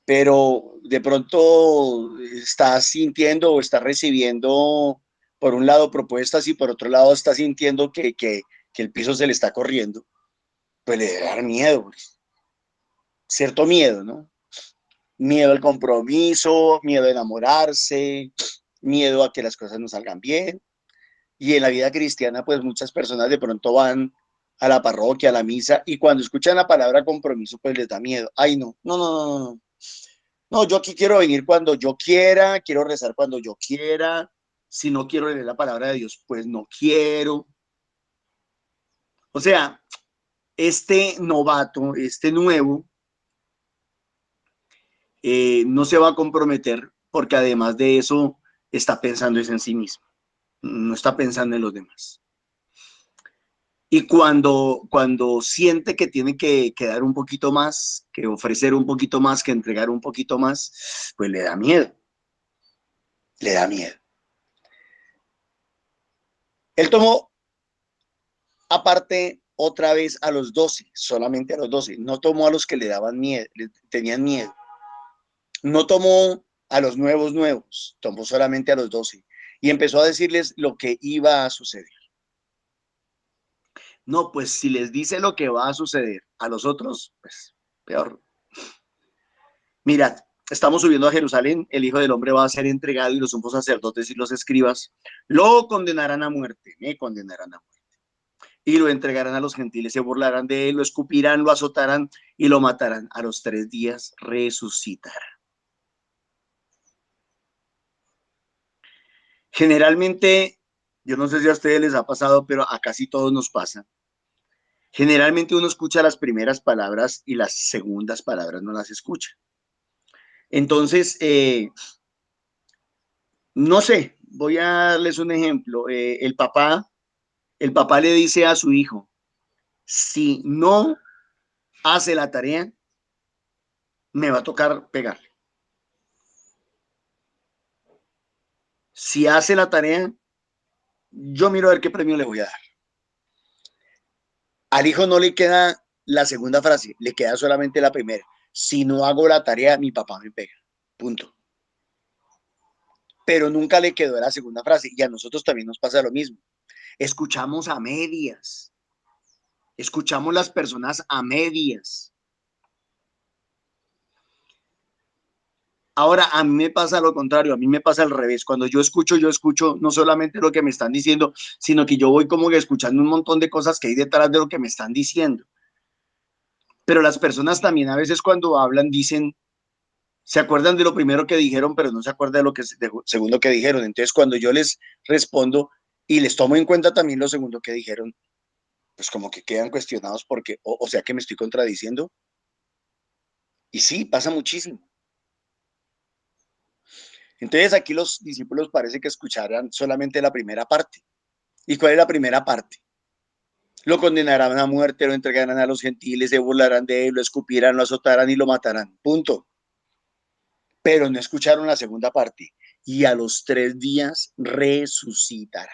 pero de pronto está sintiendo o está recibiendo, por un lado, propuestas y por otro lado está sintiendo que el piso se le está corriendo, pues le debe dar miedo, pues. Cierto miedo, ¿no? Miedo al compromiso, miedo a enamorarse, miedo a que las cosas no salgan bien. Y en la vida cristiana, pues muchas personas de pronto van a la parroquia, a la misa, y cuando escuchan la palabra compromiso, pues les da miedo. Ay, no, no, no, no, no. No, yo aquí quiero venir cuando yo quiera, quiero rezar cuando yo quiera. Si no quiero leer la palabra de Dios, pues no quiero. O sea, este novato, este nuevo, no se va a comprometer porque además de eso está pensando en sí mismo, no está pensando en los demás. Y cuando siente que tiene que dar un poquito más, que ofrecer un poquito más, que entregar un poquito más, pues le da miedo. Le da miedo. Él tomó aparte otra vez a los 12, solamente a los 12. No tomó a los que le daban miedo, le tenían miedo. No tomó a los nuevos, tomó solamente a los 12. Y empezó a decirles lo que iba a suceder. No, pues si les dice lo que va a suceder a los otros, pues peor. Mirad, estamos subiendo a Jerusalén, el Hijo del Hombre va a ser entregado y los sumos sacerdotes y los escribas lo condenarán a muerte, me condenarán a muerte. Y lo entregarán a los gentiles, se burlarán de él, lo escupirán, lo azotarán y lo matarán. A los 3 días resucitará. Generalmente, yo no sé si a ustedes les ha pasado, pero a casi todos nos pasa. Generalmente uno escucha las primeras palabras y las segundas palabras no las escucha. Entonces, no sé, voy a darles un ejemplo. El papá le dice a su hijo, si no hace la tarea, me va a tocar pegarle. Si hace la tarea, yo miro a ver qué premio le voy a dar. Al hijo no le queda la segunda frase, le queda solamente la primera. Si no hago la tarea, mi papá me pega. Punto. Pero nunca le quedó la segunda frase y a nosotros también nos pasa lo mismo. Escuchamos a medias. Escuchamos las personas a medias. Ahora, a mí me pasa lo contrario, a mí me pasa al revés. Cuando yo escucho no solamente lo que me están diciendo, sino que yo voy como que escuchando un montón de cosas que hay detrás de lo que me están diciendo. Pero las personas también a veces cuando hablan dicen, se acuerdan de lo primero que dijeron, pero no se acuerdan de lo segundo que dijeron. Entonces, cuando yo les respondo y les tomo en cuenta también lo segundo que dijeron, pues como que quedan cuestionados porque, o sea que me estoy contradiciendo. Y sí, pasa muchísimo. Entonces aquí los discípulos parece que escucharan solamente la primera parte. ¿Y cuál es la primera parte? Lo condenarán a muerte, lo entregarán a los gentiles, se burlarán de él, lo escupirán, lo azotarán y lo matarán. Punto. Pero no escucharon la segunda parte. Y a los 3 días resucitará.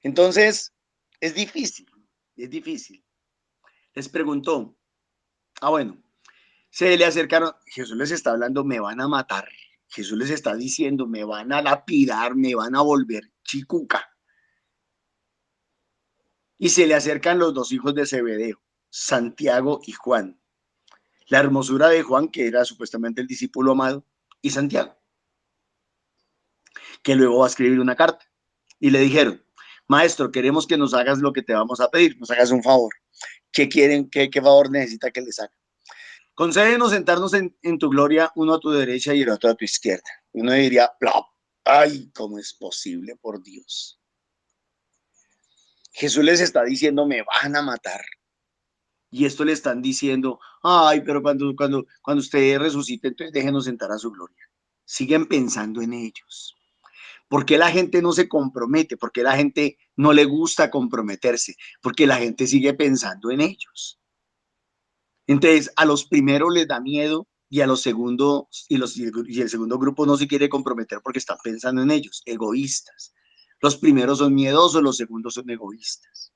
Entonces, es difícil, es difícil. Les preguntó, bueno, se le acercaron, Jesús les está hablando, me van a matar. Jesús les está diciendo, me van a lapidar, me van a volver chicuca. Y se le acercan los 2 hijos de Zebedeo, Santiago y Juan. La hermosura de Juan, que era supuestamente el discípulo amado, y Santiago, que luego va a escribir una carta. Y le dijeron, maestro, queremos que nos hagas lo que te vamos a pedir, nos hagas un favor. ¿Qué quieren? ¿Qué favor necesita que les haga? Concédenos sentarnos en tu gloria, uno a tu derecha y el otro a tu izquierda. Uno diría, plop, ay, ¿cómo es posible, por Dios? Jesús les está diciendo, me van a matar, Y esto le están diciendo, ay, pero cuando usted resucite, entonces déjenos sentar a su gloria. Siguen pensando en ellos. ¿Por qué la gente no se compromete? ¿Por qué la gente no le gusta comprometerse? Porque la gente sigue pensando en ellos. Entonces, a los primeros les da miedo y a los segundos, y el segundo grupo no se quiere comprometer porque están pensando en ellos, egoístas. Los primeros son miedosos, los segundos son egoístas.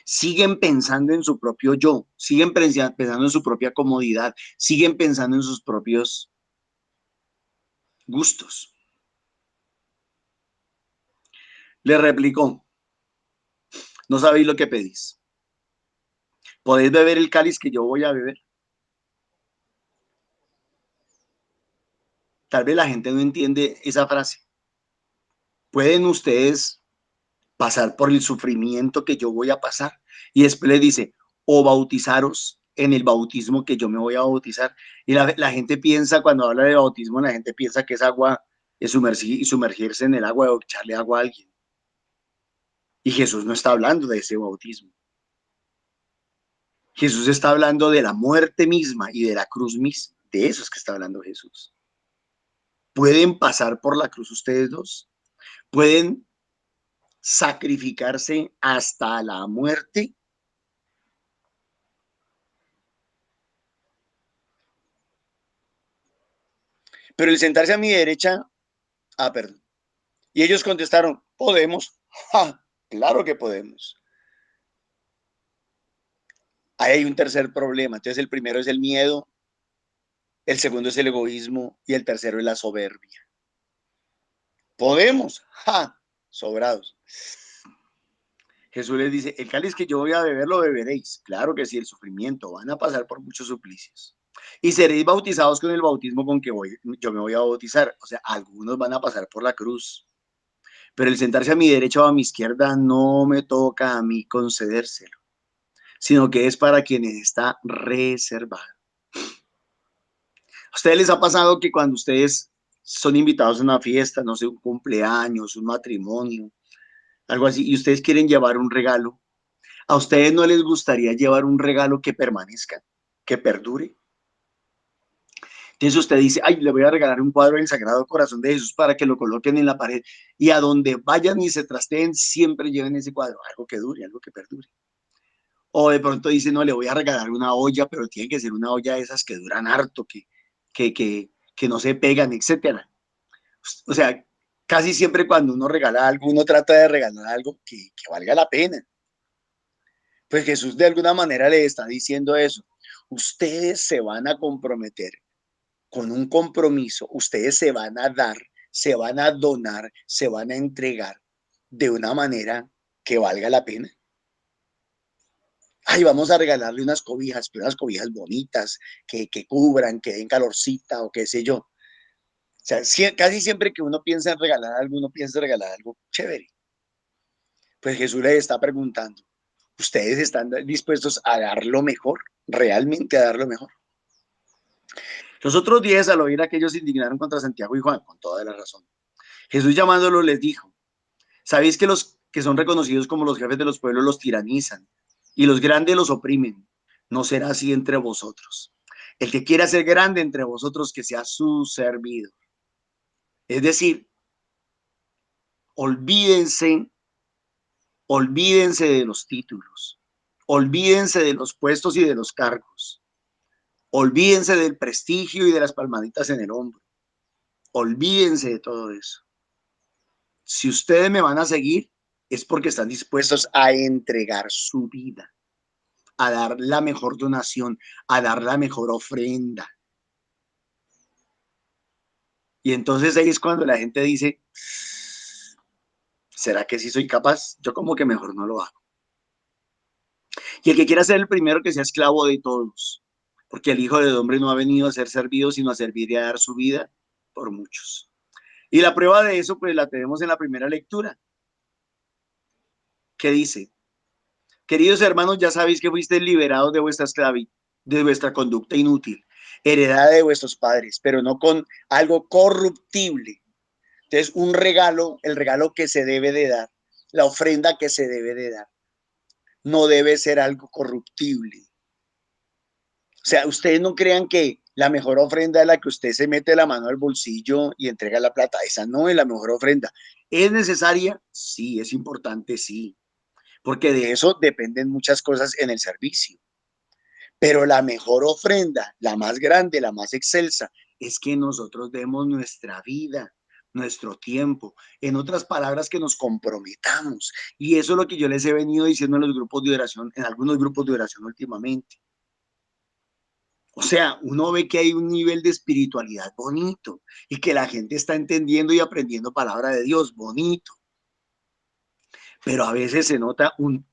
Siguen pensando en su propio yo, siguen pensando en su propia comodidad, siguen pensando en sus propios gustos. Le replicó, no sabéis lo que pedís. ¿Podéis beber el cáliz que yo voy a beber? Tal vez la gente no entiende esa frase. ¿Pueden ustedes pasar por el sufrimiento que yo voy a pasar? Y después le dice, o bautizaros en el bautismo que yo me voy a bautizar. Y la gente piensa, cuando habla de bautismo, la gente piensa que es agua, es sumergirse en el agua o echarle agua a alguien. Y Jesús no está hablando de ese bautismo. Jesús está hablando de la muerte misma y de la cruz misma. De eso es que está hablando Jesús. ¿Pueden pasar por la cruz ustedes dos? ¿Pueden sacrificarse hasta la muerte? Pero el sentarse a mi derecha, perdón. Y ellos contestaron, podemos. ¡Ja! Claro que podemos. Ahí hay un tercer problema. Entonces el primero es el miedo, el segundo es el egoísmo y el tercero es la soberbia. Podemos. ¡Ja! Sobrados. Jesús les dice, el cáliz que yo voy a beber lo beberéis. Claro que sí, el sufrimiento. Van a pasar por muchos suplicios. Y seréis bautizados con el bautismo con que yo me voy a bautizar. O sea, algunos van a pasar por la cruz. Pero el sentarse a mi derecha o a mi izquierda no me toca a mí concedérselo, sino que es para quienes está reservado. ¿A ustedes les ha pasado que cuando ustedes son invitados a una fiesta, no sé, un cumpleaños, un matrimonio, algo así, y ustedes quieren llevar un regalo, a ustedes no les gustaría llevar un regalo que permanezca, que perdure? Entonces usted dice, ay, le voy a regalar un cuadro del Sagrado Corazón de Jesús para que lo coloquen en la pared y a donde vayan y se trasteen, siempre lleven ese cuadro, algo que dure, algo que perdure. O de pronto dice, no, le voy a regalar una olla, pero tiene que ser una olla de esas que duran harto, que no se pegan, etcétera. O sea, casi siempre cuando uno regala algo, uno trata de regalar algo que valga la pena. Pues Jesús de alguna manera le está diciendo eso. Ustedes se van a comprometer con un compromiso, ustedes se van a dar, se van a donar, se van a entregar de una manera que valga la pena. Ay, vamos a regalarle unas cobijas, pero unas cobijas bonitas, que cubran, que den calorcita o qué sé yo. O sea, casi siempre que uno piensa en regalar algo, uno piensa en regalar algo chévere. Pues Jesús les está preguntando, ¿ustedes están dispuestos a dar lo mejor? ¿Realmente a dar lo mejor? Los otros días, al oír a aquellos se indignaron contra Santiago y Juan, con toda la razón. Jesús llamándolos les dijo, ¿sabéis que los que son reconocidos como los jefes de los pueblos los tiranizan y los grandes los oprimen? No será así entre vosotros. El que quiera ser grande entre vosotros, que sea su servidor. Es decir, olvídense de los títulos, olvídense de los puestos y de los cargos, olvídense del prestigio y de las palmaditas en el hombro, olvídense de todo eso. Si ustedes me van a seguir, es porque están dispuestos a entregar su vida, a dar la mejor donación, a dar la mejor ofrenda. Y entonces ahí es cuando la gente dice, ¿será que sí soy capaz? Yo como que mejor no lo hago. Y el que quiera ser el primero, que sea esclavo de todos, porque el Hijo del Hombre no ha venido a ser servido, sino a servir y a dar su vida por muchos. Y la prueba de eso, pues la tenemos en la primera lectura, que dice, queridos hermanos, ya sabéis que fuisteis liberados de vuestra esclavitud, de vuestra conducta inútil, heredada de vuestros padres, pero no con algo corruptible. Entonces, un regalo, el regalo que se debe de dar, la ofrenda que se debe de dar, no debe ser algo corruptible. O sea, ustedes no crean que la mejor ofrenda es la que usted se mete la mano al bolsillo y entrega la plata. Esa no es la mejor ofrenda. ¿Es necesaria? Sí, es importante, sí. Porque de eso dependen muchas cosas en el servicio. Pero la mejor ofrenda, la más grande, la más excelsa, es que nosotros demos nuestra vida, nuestro tiempo. En otras palabras, que nos comprometamos. Y eso es lo que yo les he venido diciendo en los grupos de oración, en algunos grupos de oración últimamente. O sea, uno ve que hay un nivel de espiritualidad bonito y que la gente está entendiendo y aprendiendo palabra de Dios, bonito. Pero a veces se nota un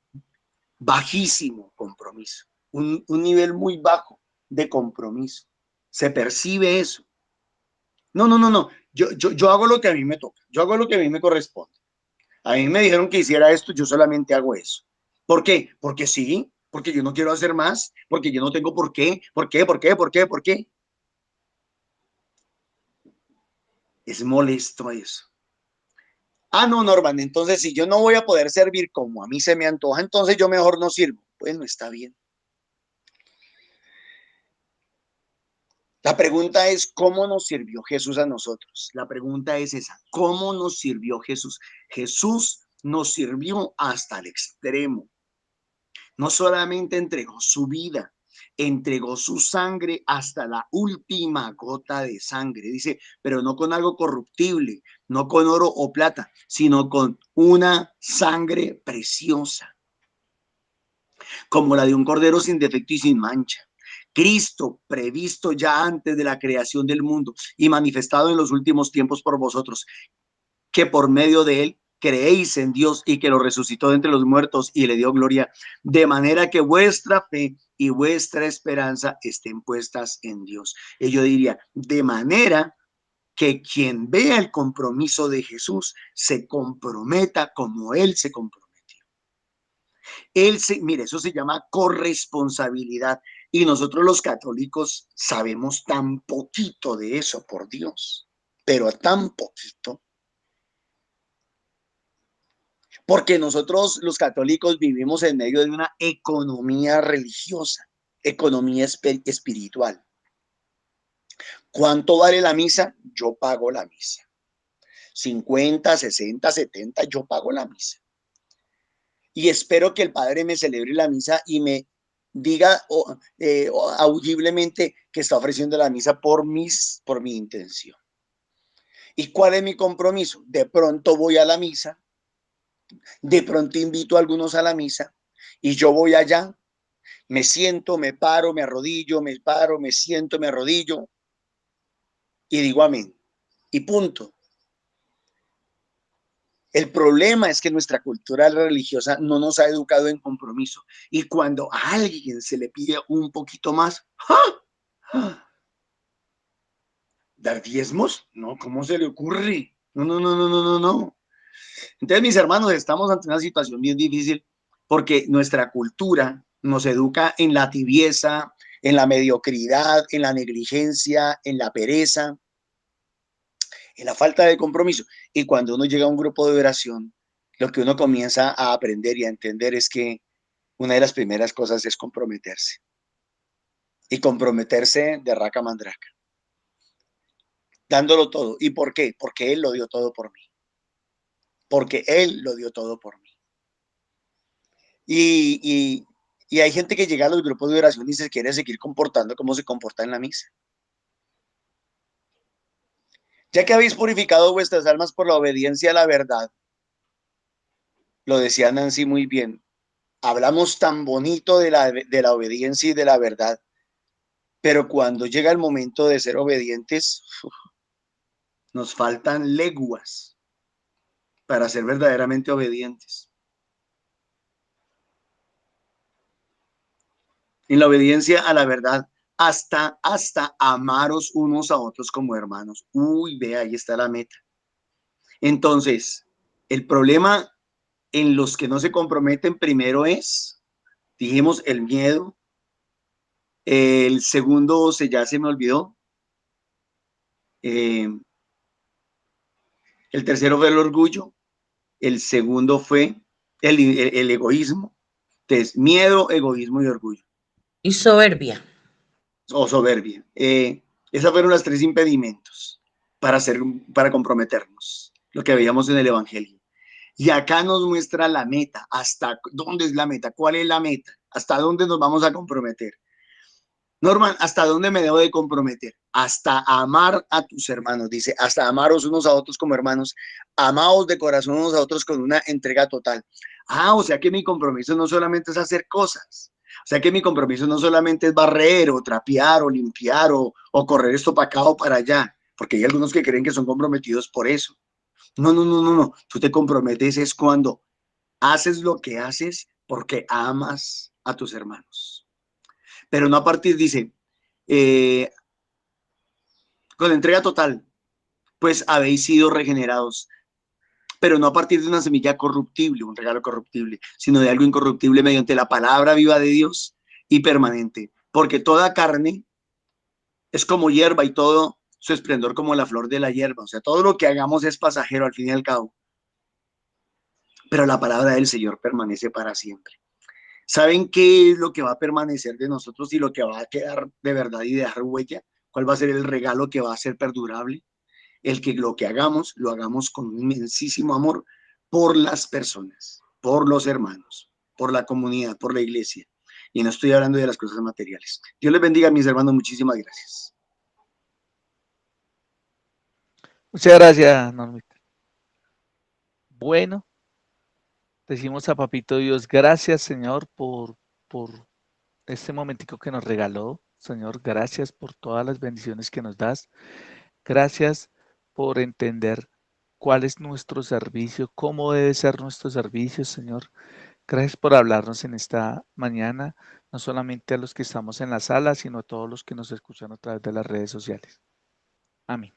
bajísimo compromiso, un nivel muy bajo de compromiso. Se percibe eso. No, no, no, no. Yo hago lo que a mí me toca. Yo hago lo que a mí me corresponde. A mí me dijeron que hiciera esto, yo solamente hago eso. ¿Por qué? Porque sí, porque yo no quiero hacer más, porque yo no tengo por qué, por qué, por qué, por qué, por qué. Es molesto eso. Ah, no, Norman, entonces si yo no voy a poder servir como a mí se me antoja, entonces yo mejor no sirvo. Bueno, está bien. La pregunta es, ¿cómo nos sirvió Jesús a nosotros? La pregunta es esa, ¿cómo nos sirvió Jesús? Jesús nos sirvió hasta el extremo. No solamente entregó su vida, entregó su sangre hasta la última gota de sangre. Dice, pero no con algo corruptible, no con oro o plata, sino con una sangre preciosa, como la de un cordero sin defecto y sin mancha. Cristo, previsto ya antes de la creación del mundo y manifestado en los últimos tiempos por vosotros, que por medio de él creéis en Dios y que lo resucitó de entre los muertos y le dio gloria, de manera que vuestra fe y vuestra esperanza estén puestas en Dios. Y yo diría, de manera que quien vea el compromiso de Jesús se comprometa como él se comprometió. Mire, eso se llama corresponsabilidad. Y nosotros los católicos sabemos tan poquito de eso, por Dios, pero tan poquito. Porque nosotros los católicos vivimos en medio de una economía religiosa, economía espiritual. ¿Cuánto vale la misa? Yo pago la misa. 50, 60, 70, yo pago la misa. Y espero que el Padre me celebre la misa y me diga audiblemente que está ofreciendo la misa por mi intención. ¿Y cuál es mi compromiso? De pronto voy a la misa, de pronto invito a algunos a la misa y yo voy allá, me siento, me paro, me arrodillo, me paro, me siento, me arrodillo y digo amén. Y punto. El problema es que nuestra cultura religiosa no nos ha educado en compromiso. Y cuando a alguien se le pide un poquito más, ¡ah! ¿Dar diezmos? No, ¿cómo se le ocurre? No, no, no, no, no, no, no. Entonces, mis hermanos, estamos ante una situación bien difícil porque nuestra cultura nos educa en la tibieza, en la mediocridad, en la negligencia, en la pereza, en la falta de compromiso. Y cuando uno llega a un grupo de oración, lo que uno comienza a aprender y a entender es que una de las primeras cosas es comprometerse. Y comprometerse de raca mandraca. Dándolo todo. ¿Y por qué? Porque Él lo dio todo por mí. Porque Él lo dio todo por mí. Y hay gente que llega a los grupos de oración y se quiere seguir comportando como se comporta en la misa. Ya que habéis purificado vuestras almas por la obediencia a la verdad, lo decía Nancy muy bien, hablamos tan bonito de la obediencia y de la verdad, pero cuando llega el momento de ser obedientes, nos faltan leguas para ser verdaderamente obedientes. En la obediencia a la verdad, hasta amaros unos a otros como hermanos. Uy, ve, ahí está la meta. Entonces, el problema en los que no se comprometen primero es, dijimos, el miedo. El segundo ya se me olvidó. El tercero fue el orgullo. El segundo fue el egoísmo. Entonces, miedo, egoísmo y orgullo. Y soberbia. O soberbia. Esas fueron las 3 impedimentos para comprometernos, lo que veíamos en el Evangelio. Y acá nos muestra la meta, hasta dónde es la meta, cuál es la meta, hasta dónde nos vamos a comprometer. Norman, ¿hasta dónde me debo de comprometer? Hasta amar a tus hermanos, dice, hasta amaros unos a otros como hermanos, amaos de corazón unos a otros con una entrega total. O sea que mi compromiso no solamente es hacer cosas, o sea que mi compromiso no solamente es barrer o trapear o limpiar o correr esto para acá o para allá, porque hay algunos que creen que son comprometidos por eso. No, tú te comprometes es cuando haces lo que haces porque amas a tus hermanos. Pero no a partir, dice, con entrega total, pues habéis sido regenerados, pero no a partir de una semilla corruptible, un regalo corruptible, sino de algo incorruptible mediante la palabra viva de Dios y permanente, porque toda carne es como hierba y todo su esplendor como la flor de la hierba, o sea, todo lo que hagamos es pasajero al fin y al cabo, pero la palabra del Señor permanece para siempre. ¿Saben qué es lo que va a permanecer de nosotros y lo que va a quedar de verdad y dejar huella? ¿Cuál va a ser el regalo que va a ser perdurable? El que lo que hagamos, lo hagamos con un inmensísimo amor por las personas, por los hermanos, por la comunidad, por la iglesia. Y no estoy hablando de las cosas materiales. Dios les bendiga, mis hermanos. Muchísimas gracias. Muchas gracias, Normita. Bueno, decimos a Papito Dios, gracias, Señor, por este momentico que nos regaló. Señor, gracias por todas las bendiciones que nos das. Gracias por entender cuál es nuestro servicio, cómo debe ser nuestro servicio, Señor. Gracias por hablarnos en esta mañana, no solamente a los que estamos en la sala, sino a todos los que nos escuchan a través de las redes sociales. Amén.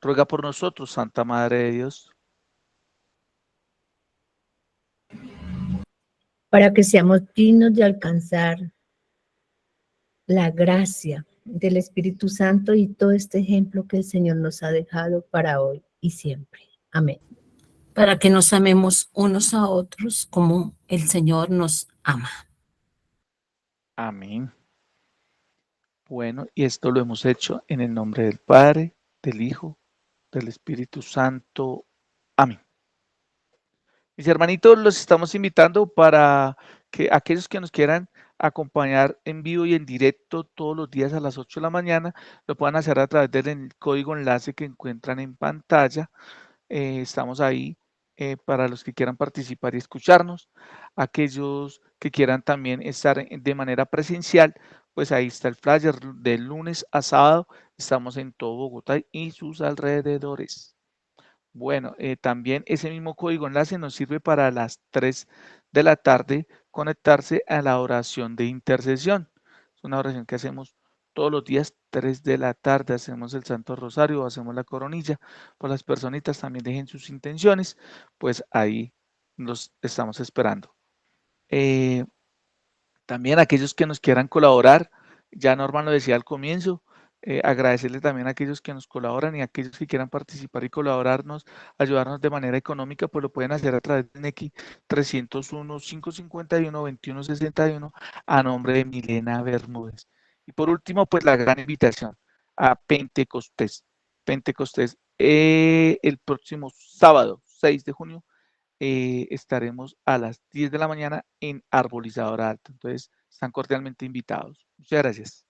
Ruega por nosotros, Santa Madre de Dios, para que seamos dignos de alcanzar la gracia del Espíritu Santo y todo este ejemplo que el Señor nos ha dejado para hoy y siempre. Amén. Para que nos amemos unos a otros como el Señor nos ama. amén. Bueno, y esto lo hemos hecho en el nombre del Padre, del Hijo, del Espíritu Santo. Amén. Mis hermanitos, los estamos invitando para que aquellos que nos quieran acompañar en vivo y en directo todos los días a las 8 de la mañana, lo puedan hacer a través del código enlace que encuentran en pantalla. Estamos ahí para los que quieran participar y escucharnos. Aquellos que quieran también estar de manera presencial, pues ahí está el flyer de lunes a sábado. Estamos en todo Bogotá y sus alrededores. Bueno, también ese mismo código enlace nos sirve para las 3 de la tarde conectarse a la oración de intercesión. Es una oración que hacemos todos los días, 3 de la tarde, hacemos el Santo Rosario, hacemos la coronilla. Por las personitas también dejen sus intenciones, pues ahí los estamos esperando. También aquellos que nos quieran colaborar, ya Norman lo decía al comienzo, agradecerle también a aquellos que nos colaboran y a aquellos que quieran participar y colaborarnos, ayudarnos de manera económica, pues lo pueden hacer a través de NECI 301-551-2161 a nombre de Milena Bermúdez. Y por último, pues la gran invitación a Pentecostés. Pentecostés, el próximo sábado, 6 de junio, estaremos a las 10 de la mañana en Arbolizadora Alta. Entonces, están cordialmente invitados. Muchas gracias.